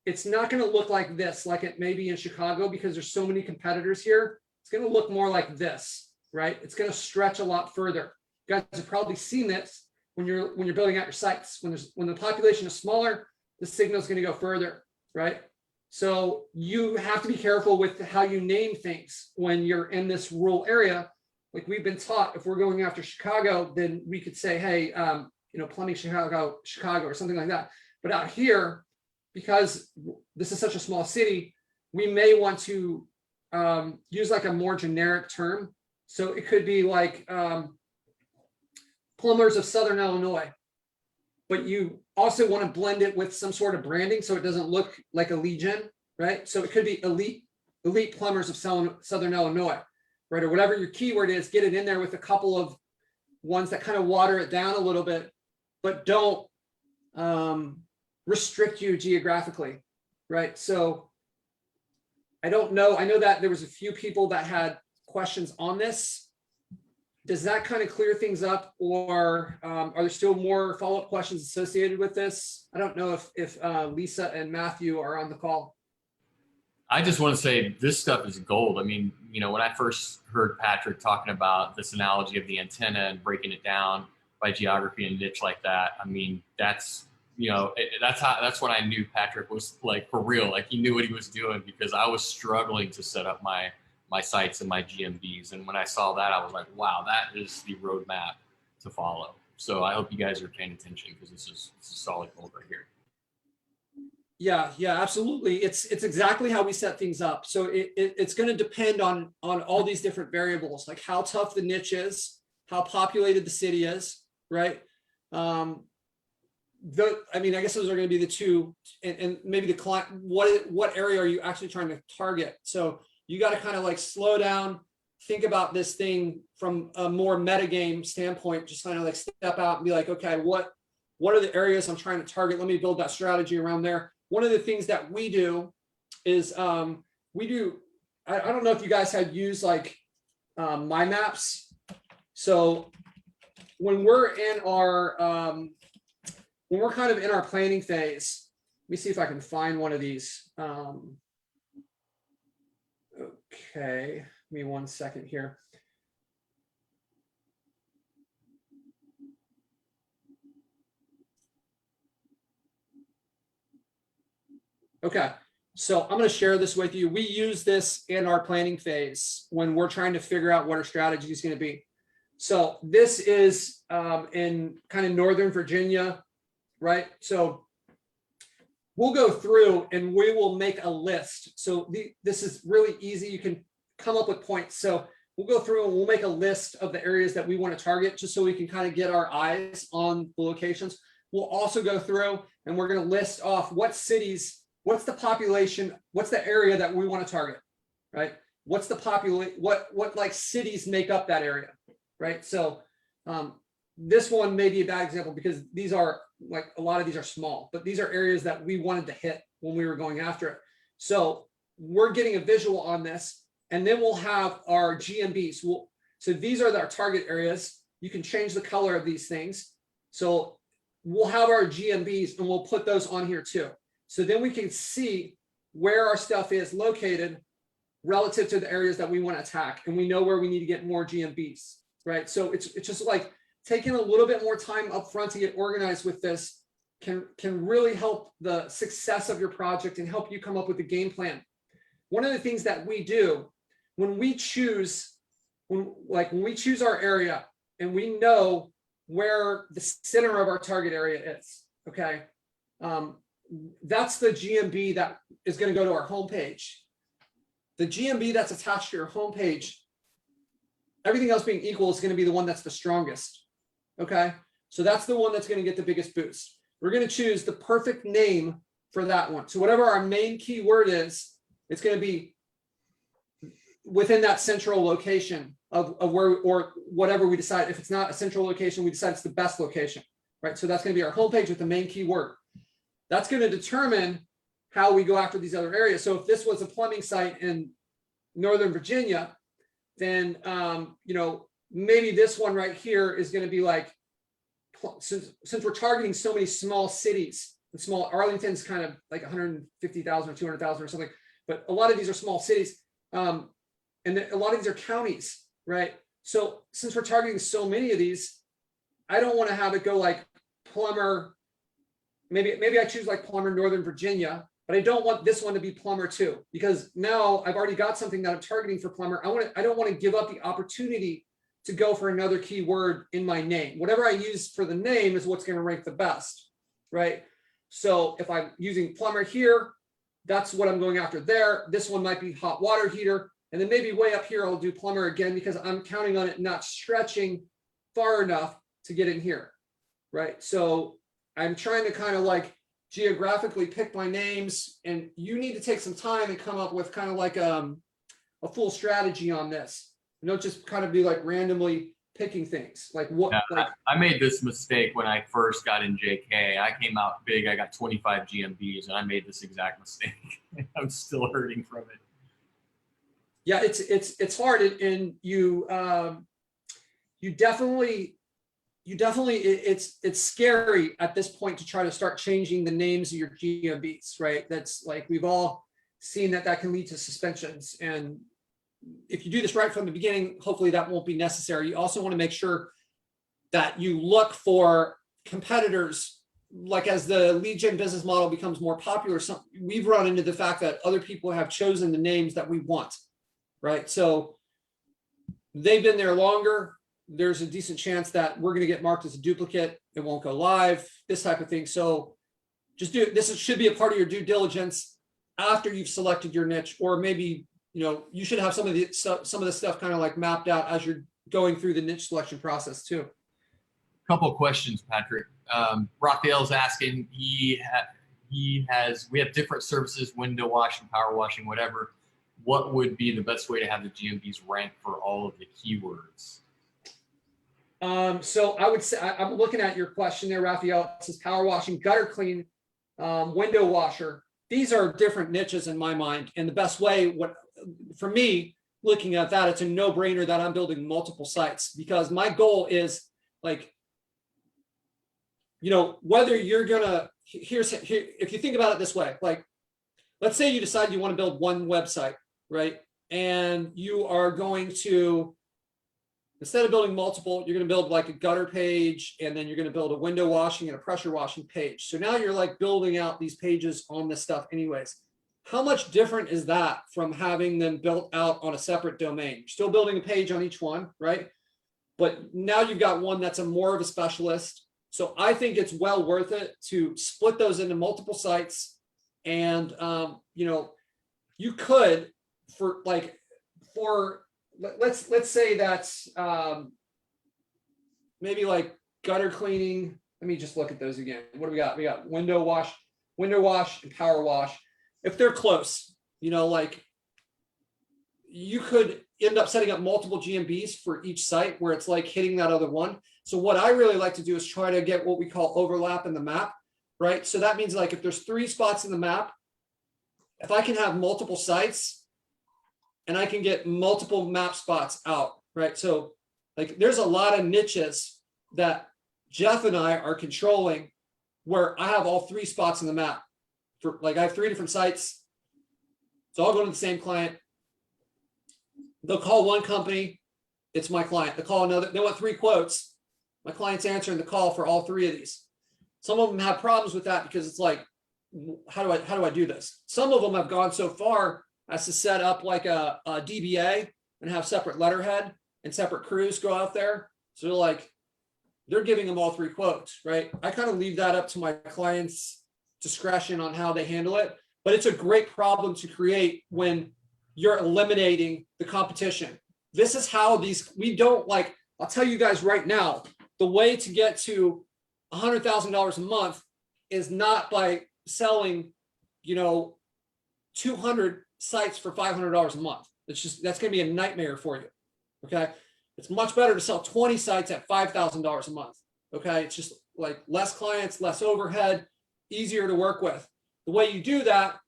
it's not going to look like this, like it may be in Chicago, because there's so many competitors here. It's going to look more like this, right? It's going to stretch a lot further. You guys have probably seen this when you're building out your sites. When the population is smaller, the signal is going to go further, right? So you have to be careful with how you name things when you're in this rural area. Like we've been taught, if we're going after Chicago, then we could say, hey, plumbing Chicago, or something like that. But out here, because this is such a small city, we may want to use like a more generic term. So it could be like plumbers of Southern Illinois, but you also want to blend it with some sort of branding so it doesn't look like a lead gen, right? So it could be elite plumbers of Southern Illinois, right? Or whatever your keyword is, get it in there with a couple of ones that kind of water it down a little bit, but don't restrict you geographically, right? So I don't know. I know that there was a few people that had questions on this. Does that kind of clear things up, or are there still more follow-up questions associated with this? I don't know if Lisa and Matthew are on the call. I just want to say this stuff is gold. I mean, when I first heard Patrick talking about this analogy of the antenna and breaking it down by geography and niche like that, I mean, that's when I knew Patrick was like for real. Like he knew what he was doing, because I was struggling to set up my sites and my GMBs. And when I saw that, I was like, wow, that is the roadmap to follow. So I hope you guys are paying attention, because this is solid gold right here. Yeah, absolutely. It's exactly how we set things up. So it's going to depend on all these different variables, like how tough the niche is, how populated the city is, right? I guess those are going to be the two, and maybe the client, what area are you actually trying to target? So you got to kind of like slow down, think about this thing from a more metagame standpoint, just kind of like step out and be like, okay, what are the areas I'm trying to target? Let me build that strategy around there. One of the things that we do is I don't know if you guys had used like My Maps. So when we're in our when we're kind of in our planning phase, let me see if I can find one of these. Okay, give me 1 second here. Okay, So I'm going to share this with you. We use this in our planning phase when we're trying to figure out what our strategy is going to be. So this is in kind of Northern Virginia, right? So we'll go through and we will make a list. So this is really easy. You can come up with points. So we'll go through and we'll make a list of the areas that we want to target just so we can kind of get our eyes on the locations. We'll also go through and we're going to list off what cities, what's the population, what's the area that we want to target, right? What's the population, what like cities make up that area, right? So this one may be a bad example because these are like, a lot of these are small, but these are areas that we wanted to hit when we were going after it. So we're getting a visual on this, and then we'll have our GMBs. So these are our target areas. You can change the color of these things. So we'll have our GMBs and we'll put those on here too. So then we can see where our stuff is located relative to the areas that we want to attack. And we know where we need to get more GMBs, right? So it's just like taking a little bit more time up front to get organized with this can really help the success of your project and help you come up with a game plan. One of the things that we do when we choose our area and we know where the center of our target area is, okay? That's the GMB that is going to go to our homepage. The GMB that's attached to your homepage, everything else being equal, is going to be the one that's the strongest, okay? So that's the one that's going to get the biggest boost. We're going to choose the perfect name for that one. So whatever our main keyword is, it's going to be within that central location of where, or whatever we decide. If it's not a central location, we decide it's the best location, right? So that's going to be our homepage with the main keyword. That's going to determine how we go after these other areas. So if this was a plumbing site in Northern Virginia, then, maybe this one right here is going to be like, since we're targeting so many small cities, and small, Arlington's kind of like 150,000 or 200,000 or something, but a lot of these are small cities. And a lot of these are counties, right? So since we're targeting so many of these, I don't want to have it go like plumber. Maybe I choose like plumber Northern Virginia, but I don't want this one to be plumber too, because now I've already got something that I'm targeting for plumber. I don't want to give up the opportunity to go for another keyword in my name. Whatever I use for the name is what's going to rank the best, right? So if I'm using plumber here, that's what I'm going after there. This one might be hot water heater. And then maybe way up here, I'll do plumber again, because I'm counting on it not stretching far enough to get in here, right? So I'm trying to kind of like geographically pick my names, and you need to take some time and come up with kind of like a full strategy on this. You don't just kind of be like randomly picking things. Like what? Yeah, like I made this mistake when I first got in JK. I came out big. I got 25 GMBs, and I made this exact mistake. I'm still hurting from it. Yeah, it's hard, and you definitely it's scary at this point to try to start changing the names of your GMBs, right? That's like, we've all seen that can lead to suspensions, and if you do this right from the beginning, hopefully that won't be necessary. You also want to make sure that you look for competitors. Like as the lead gen business model becomes more popular, we've run into the fact that other people have chosen the names that we want, right? So they've been there longer. There's a decent chance that we're going to get marked as a duplicate. It won't go live, this type of thing. So just this should be a part of your due diligence after you've selected your niche, or maybe, you should have some of the stuff kind of like mapped out as you're going through the niche selection process too. Couple of questions, Patrick. Raphael's asking, we have different services, window washing, power washing, whatever. What would be the best way to have the GMBs rank for all of the keywords? So I would say, I'm looking at your question there, Raphael. It says power washing, gutter clean, window washer. These are different niches in my mind. And the best way, for me, looking at that, it's a no-brainer that I'm building multiple sites, because my goal is like, whether you're gonna, here, if you think about it this way, like, let's say you decide you want to build one website, right? And you are going to, instead of building multiple, you're going to build like a gutter page, and then you're going to build a window washing and a pressure washing page. So now you're like building out these pages on this stuff anyways. how much different is that from having them built out on a separate domain? You're still building a page on each one, right? But now you've got one that's a more of a specialist. So I think it's well worth it to split those into multiple sites. And, you know, you could let's say that's maybe like gutter cleaning. Let me just look at those again. What do we got? We got window wash, and power wash. If they're close, you know, like you could end up setting up multiple GMBs for each site where it's like hitting that other one. So what I really like to do is try to get what we call overlap in the map, right? So that means like if there's 3 spots in the map, if I can have multiple sites and I can get multiple map spots out, right? So like there's a lot of niches that Jeff and I are controlling where I have all 3 spots in the map. For like I have 3 different sites. It's all going to the same client. They'll call one company, it's my client. They call another, they want 3 quotes. My client's answering the call for all 3 of these. Some of them have problems with that because it's like, how do I do this? Some of them have gone so far as to set up like a DBA and have separate letterhead and separate crews go out there. So they're like, they're giving them all 3 quotes, right? I kind of leave that up to my clients' discretion on how they handle it, but it's a great problem to create when you're eliminating the competition. This is how we don't like, I'll tell you guys right now, the way to get to $100,000 a month is not by selling, you know, 200 sites for $500 a month. That's going to be a nightmare for you. Okay. It's much better to sell 20 sites at $5,000 a month. Okay. It's just like less clients, less overhead, easier to work with. The way you do that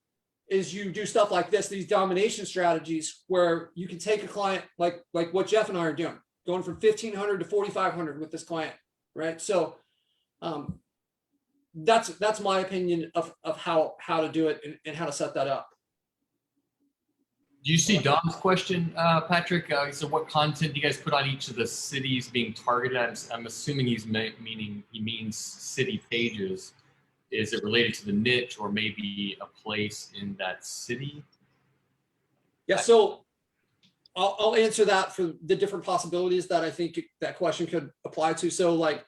is you do stuff like this, these domination strategies where you can take a client like what Jeff and I are doing, going from 1,500 to 4,500 with this client, right? So that's my opinion of how to do it and how to set that up. Do you see Dom's question, Patrick? So what content do you guys put on each of the cities being targeted? I'm assuming he means city pages. Is it related to the niche or maybe a place in that city? Yeah, so I'll answer that for the different possibilities that I think that question could apply to. So like,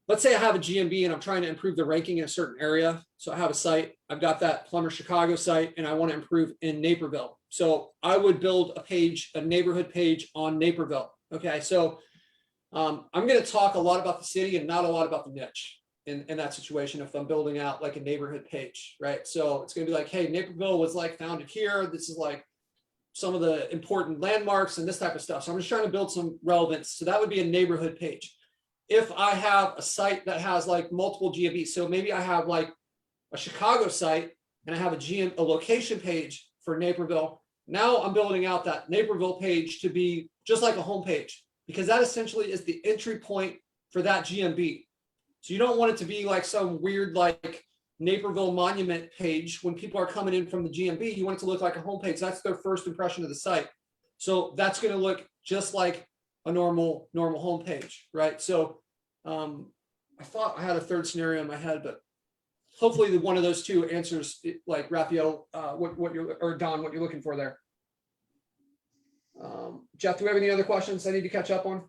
let's say I have a GMB and I'm trying to improve the ranking in a certain area. So I have a site, I've got that Plumber Chicago site and I want to improve in Naperville. So I would build a page, a neighborhood page on Naperville. Okay, so I'm going to talk a lot about the city and not a lot about the niche in that situation if I'm building out like a neighborhood page, right? So it's going to be like, hey, Naperville was like founded here. This is like some of the important landmarks and this type of stuff. So I'm just trying to build some relevance. So that would be a neighborhood page. If I have a site that has like multiple GMBs, so maybe I have like a Chicago site and I have a location page for Naperville. Now I'm building out that Naperville page to be just like a home page because that essentially is the entry point for that GMB. So you don't want it to be like some weird like Naperville monument page when people are coming in from the GMB. You want it to look like a home page. That's their first impression of the site. So that's going to look just like a normal home page, right? So I thought I had a third scenario in my head, but hopefully one of those 2 answers, like Raphael, what you're, or Don, what you're looking for there. Jeff, do we have any other questions I need to catch up on?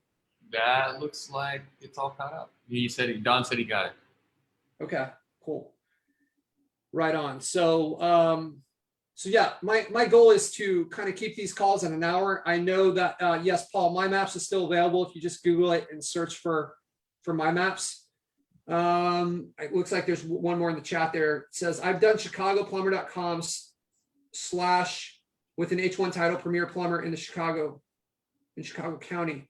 That looks like it's all caught up. Don said he got it. Okay, cool. Right on. So, so yeah, my goal is to kind of keep these calls in an hour. I know that, yes, Paul, My Maps is still available if you just Google it and search for My Maps. It looks like there's one more in the chat there. It says, I've done chicagoplumber.com/ with an H1 title Premier Plumber in Chicago County.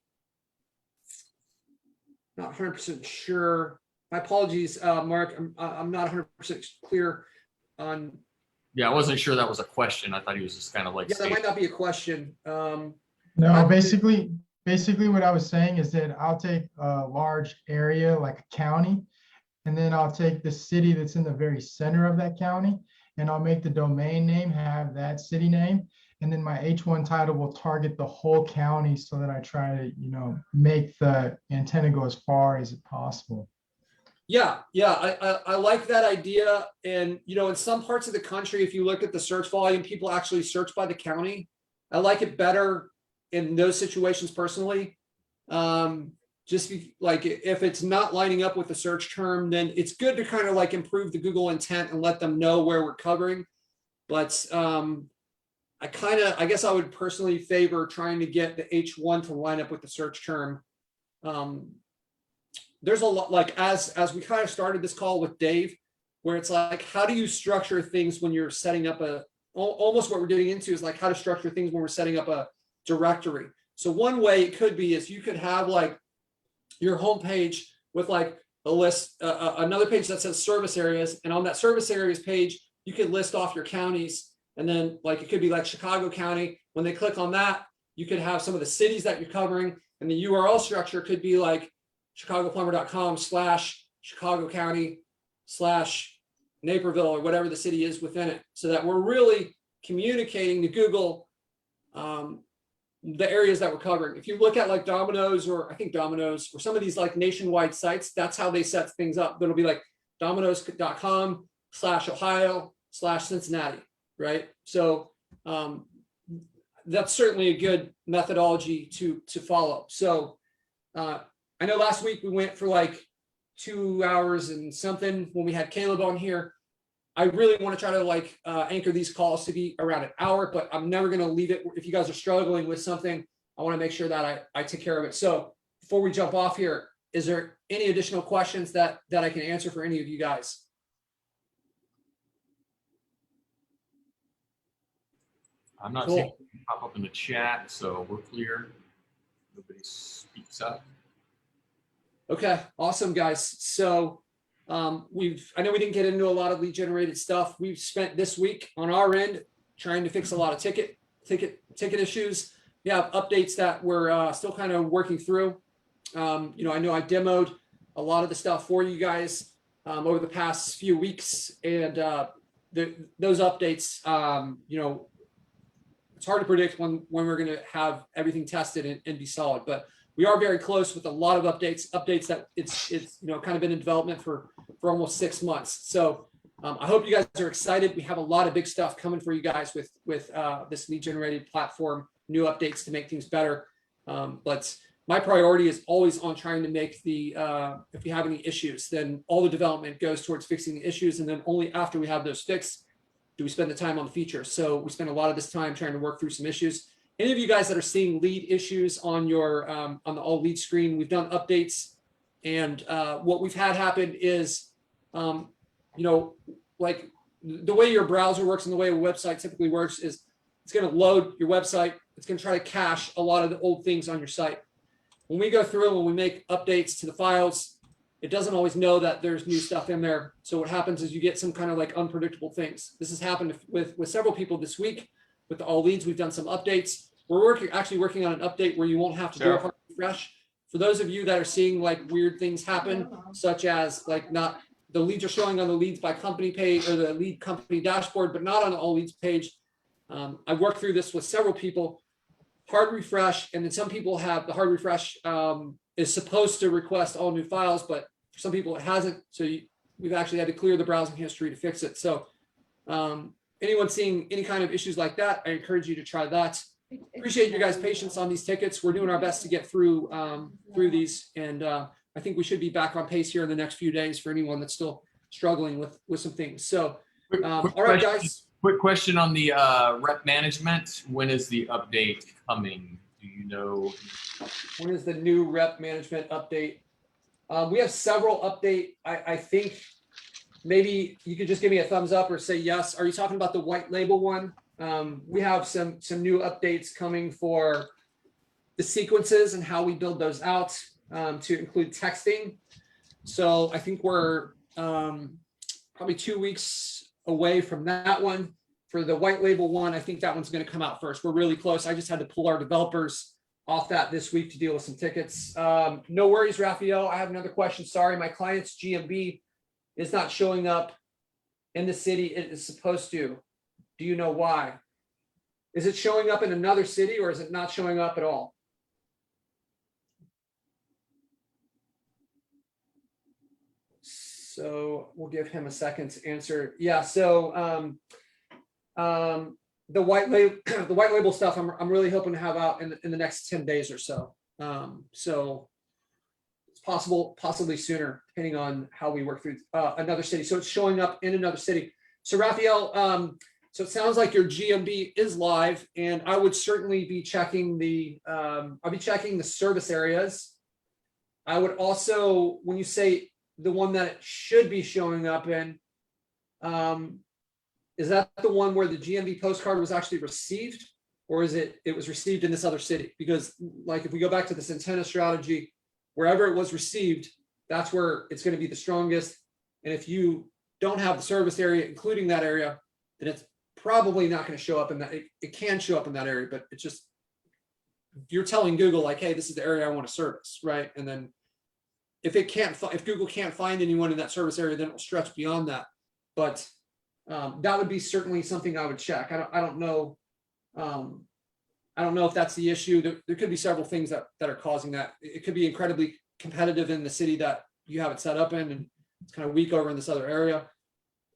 Not 100% sure. My apologies, Mark. I'm not 100% clear on. Yeah, I wasn't sure that was a question. I thought he was just kind of like. Yeah, that might not be a question. No, basically what I was saying is that I'll take a large area like a county, and then I'll take the city that's in the very center of that county, and I'll make the domain name have that city name. And then my H1 title will target the whole county so that I try to, make the antenna go as far as possible. Yeah, I like that idea. And, you know, in some parts of the country, if you look at the search volume, people actually search by the county. I like it better in those situations personally. Like if it's not lining up with the search term, then it's good to kind of like improve the Google intent and let them know where we're covering. But I guess I would personally favor trying to get the H1 to line up with the search term. There's a lot, like as we kind of started this call with Dave, where it's like, how do you structure things when you're setting up almost what we're getting into is like how to structure things when we're setting up a directory. So one way it could be is you could have like your homepage with like a list, another page that says service areas. And on that service areas page, you could list off your counties. And then like, it could be like Chicago County. When they click on that, you could have some of the cities that you're covering. And the URL structure could be like chicagoplumber.com/Chicago County/Naperville or whatever the city is within it, so that we're really communicating to Google the areas that we're covering. If you look at like Domino's, or I think Domino's, or some of these like nationwide sites, that's how they set things up. It'll be like domino's.com/Ohio/Cincinnati, right? So that's certainly a good methodology to follow. So I know last week we went for like 2 hours and something when we had Caleb on here. I really want to try to like anchor these calls to be around an hour, but I'm never going to leave it. If you guys are struggling with something, I want to make sure that I take care of it. So before we jump off here, is there any additional questions that I can answer for any of you guys? I'm not seeing anything pop up in the chat, so we're clear. Nobody speaks up. Okay, awesome, guys. So I know we didn't get into a lot of lead generated stuff. We've spent this week on our end trying to fix a lot of ticket issues. We have updates that we're still kind of working through. I know I demoed a lot of the stuff for you guys over the past few weeks, and those updates, it's hard to predict when we're going to have everything tested and be solid, but we are very close with a lot of updates that it's kind of been in development for almost 6 months. So I hope you guys are excited. We have a lot of big stuff coming for you guys with this lead generated platform, new updates to make things better. But my priority is always on trying to make if you have any issues, then all the development goes towards fixing the issues. And then only after we have those fixed, do we spend the time on the feature. So we spend a lot of this time trying to work through some issues. Any of you guys that are seeing lead issues on your on the all lead screen, we've done updates, and what we've had happen is, like the way your browser works and the way a website typically works is it's going to load your website. It's going to try to cache a lot of the old things on your site. When we go through and we make updates to the files, it doesn't always know that there's new stuff in there. So what happens is you get some kind of like unpredictable things. This has happened with several people this week. With the all leads, we've done some updates. We're actually working on an update where you won't have to do a hard refresh. For those of you that are seeing like weird things happen, such as like not the leads are showing on the leads by company page or the lead company dashboard, but not on the all leads page. I worked through this with several people. Hard refresh, and then some people have the hard refresh is supposed to request all new files, but for some people it hasn't. So we've actually had to clear the browsing history to fix it. So anyone seeing any kind of issues like that, I encourage you to try that. Appreciate your guys' patience on these tickets. We're doing our best to get through these, and I think we should be back on pace here in the next few days for anyone that's still struggling with some things. So, all right, guys. Quick question on the rep management. When is the update coming? Do you know? When is the new rep management update? We have several update. I think maybe you could just give me a thumbs up or say yes. Are you talking about the white label one? We have some new updates coming for the sequences and how we build those out to include texting. So I think we're probably 2 weeks away from that one. For the white label one, I think that one's going to come out first. We're really close. I just had to pull our developers off that this week to deal with some tickets. No worries, Raphael. I have another question. Sorry, my client's GMB is not showing up in the city it is supposed to. Do you know why? Is it showing up in another city, or is it not showing up at all? So we'll give him a second to answer. Yeah. So the white label, the white label stuff, I'm really hoping to have out in the next 10 days or so. So it's possibly sooner, depending on how we work through another city. So it's showing up in another city. So Raphael, so it sounds like your GMB is live, and I would certainly be checking I'll be checking the service areas. I would also, when you say the one that it should be showing up in, is that the one where the GMB postcard was actually received, or is it was received in this other city? Because like if we go back to this antenna strategy, wherever it was received, that's where it's going to be the strongest. And if you don't have the service area, including that area, then it's probably not going to show up in that. It can show up in that area, but it's just, you're telling Google like, hey, this is the area I want to service, right? And then if Google can't find anyone in that service area, then it'll stretch beyond that. But that would be certainly something I would check. I don't know. I don't know if that's the issue. There could be several things that are causing that. It could be incredibly competitive in the city that you have it set up in, and it's kind of weak over in this other area.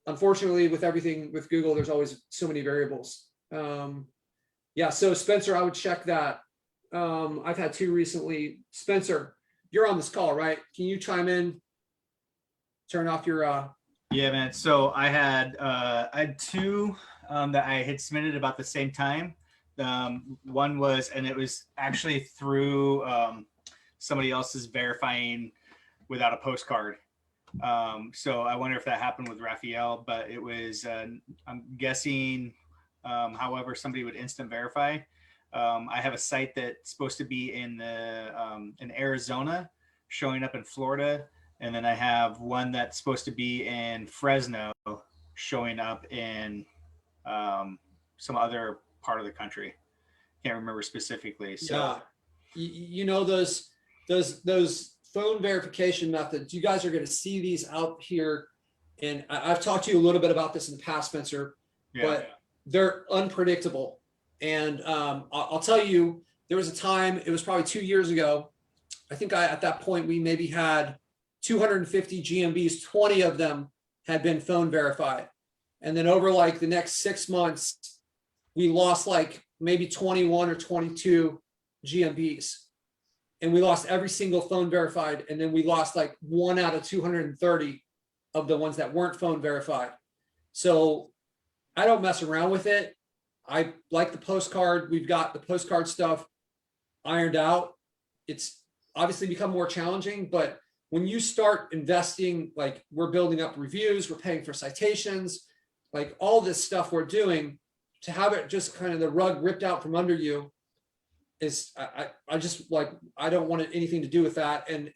Unfortunately, with everything with Google, there's always so many variables. Yeah, so Spencer, I would check that. I've had two recently. Spencer, you're on this call, right? Can you chime in? Turn off your Yeah, man. So I had two that I had submitted about the same time. One was, and it was actually through somebody else's verifying without a postcard. So I wonder if that happened with Raphael, but it was, I'm guessing, however, somebody would instant verify. I have a site that's supposed to be in Arizona, showing up in Florida. And then I have one that's supposed to be in Fresno, showing up in some other part of the country. Can't remember specifically. So yeah. You know, those phone verification methods, you guys are going to see these out here. And I've talked to you a little bit about this in the past, Spencer, but they're unpredictable. And I'll tell you, there was a time, it was probably 2 years ago. I think at that point, we maybe had 250 GMBs, 20 of them had been phone verified. And then over like the next 6 months, we lost like maybe 21 or 22 GMBs. And we lost every single phone verified. And then we lost like 1 out of 230 of the ones that weren't phone verified. So I don't mess around with it. I like the postcard. We've got the postcard stuff ironed out. It's obviously become more challenging, but when you start investing, like we're building up reviews, we're paying for citations, like all this stuff we're doing, to have it just kind of the rug ripped out from under you is, I just like, I don't want anything to do with that. And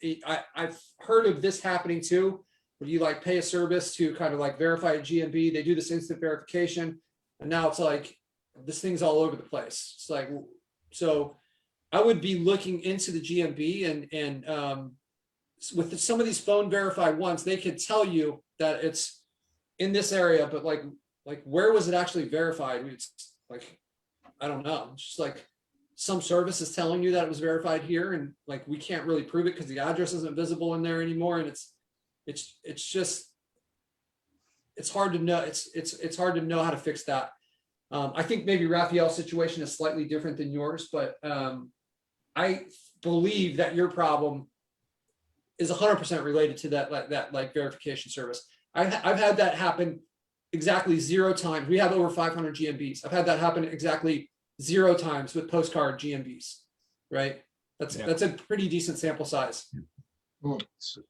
I've heard of this happening too, where you like pay a service to kind of like verify a GMB, they do this instant verification, and now it's like, this thing's all over the place. It's like, so I would be looking into the GMB and with some of these phone verified ones, they could tell you that it's in this area, but like where was it actually verified? It's like, I don't know. It's just like some service is telling you that it was verified here, and like we can't really prove it because the address isn't visible in there anymore. And it's just, it's hard to know. It's hard to know how to fix that. I think maybe Raphael's situation is slightly different than yours, but I believe that your problem is 100% related to that like verification service. I've had that happen exactly 0 times. We have over 500 GMBs. I've had that happen exactly 0 times with postcard GMBs, right? That's a pretty decent sample size.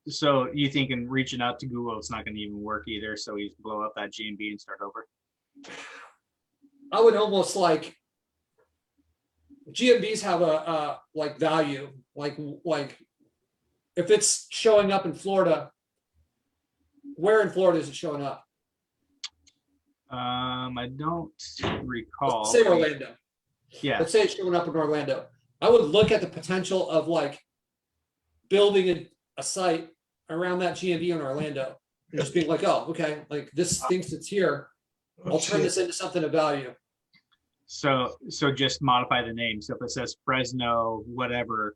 So you think in reaching out to Google, it's not going to even work either. So you blow up that GMB and start over. I would almost like, GMBs have a like value, like if it's showing up in Florida, where in Florida is it showing up? I don't recall. Let's say Orlando. Yeah. Let's say it's showing up in Orlando. I would look at the potential of like building a site around that GMB in Orlando and just being like, oh, okay, like this thinks it's here. I'll turn this into something of value. So just modify the name. So if it says Fresno, whatever,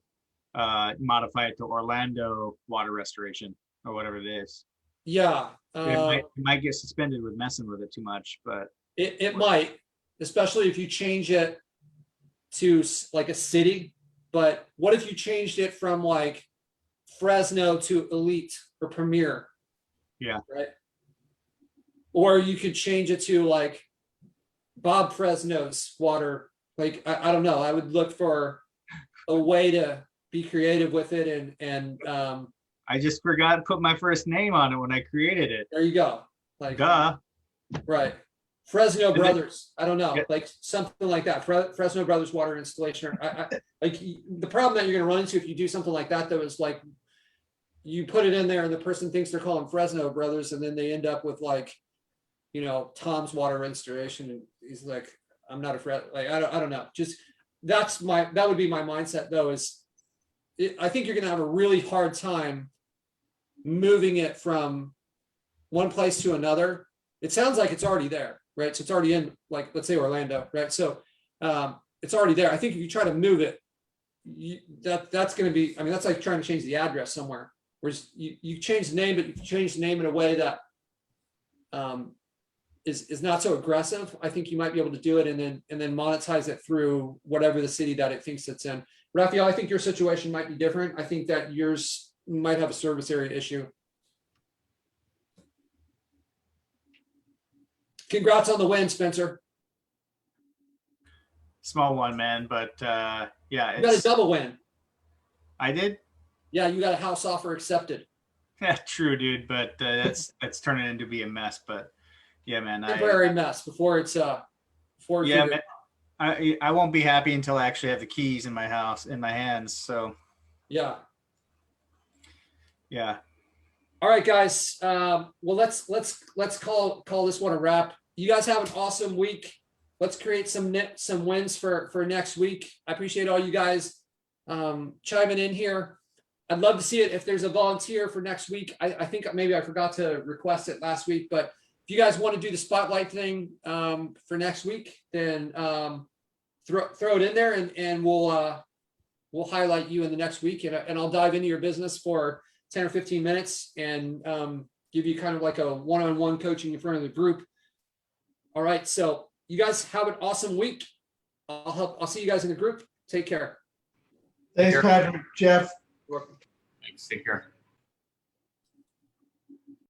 modify it to Orlando water restoration or whatever it is. Yeah. It might get suspended with messing with it too much, but It might, especially if you change it to like a city. But what if you changed it from like Fresno to Elite or Premier? Yeah. Right. Or you could change it to like Bob Fresno's water. Like, I don't know. I would look for a way to be creative with it. And I just forgot to put my first name on it when I created it. there you go. Like, Duh. right. Fresno And then- Brothers. I don't know, Yeah. like something like that. Fresno Brothers water installation. Like the problem that you're going to run into if you do something like that, though, is like you put it in there and the person thinks they're calling Fresno Brothers, and then they end up with like, you know, Tom's water installation, and he's like, I'm not a like I don't know. Just that would be my mindset though. I think you're going to have a really hard time moving it from one place to another. It sounds like it's already there, right? So it's already in, like, let's say Orlando, right? So it's already there. I think if you try to move it, that's going to be, I mean, that's like trying to change the address somewhere. Whereas you change the name, but you change the name in a way that is not so aggressive. I think you might be able to do it and then monetize it through whatever the city that it thinks it's in. Raphael, I think your situation might be different. I think that yours might have a service area issue. Congrats on the win, Spencer. Small one, man, but yeah, You got a it's, double win. I did. Yeah, you got a house offer accepted. Yeah, true, dude. But that's turning into be a mess. But yeah, man. Temporary mess before it's before Yeah, man. I won't be happy until I actually have the keys in my house in my hands. So yeah. yeah. All right, guys. Well, let's call this one a wrap. You guys have an awesome week. Let's create some wins for next week. I appreciate all you guys chiming in here. I'd love to see it if there's a volunteer for next week. I think maybe I forgot to request it last week, but if you guys want to do the spotlight thing for next week, then throw it in there and we'll highlight you in the next week, and I'll dive into your business for 10 or 15 minutes and give you kind of like a one-on-one coaching in front of the group. All right. So you guys have an awesome week. I'll see you guys in the group. Take care. Thanks, Take care. Patrick, Jeff. Thanks. Take care.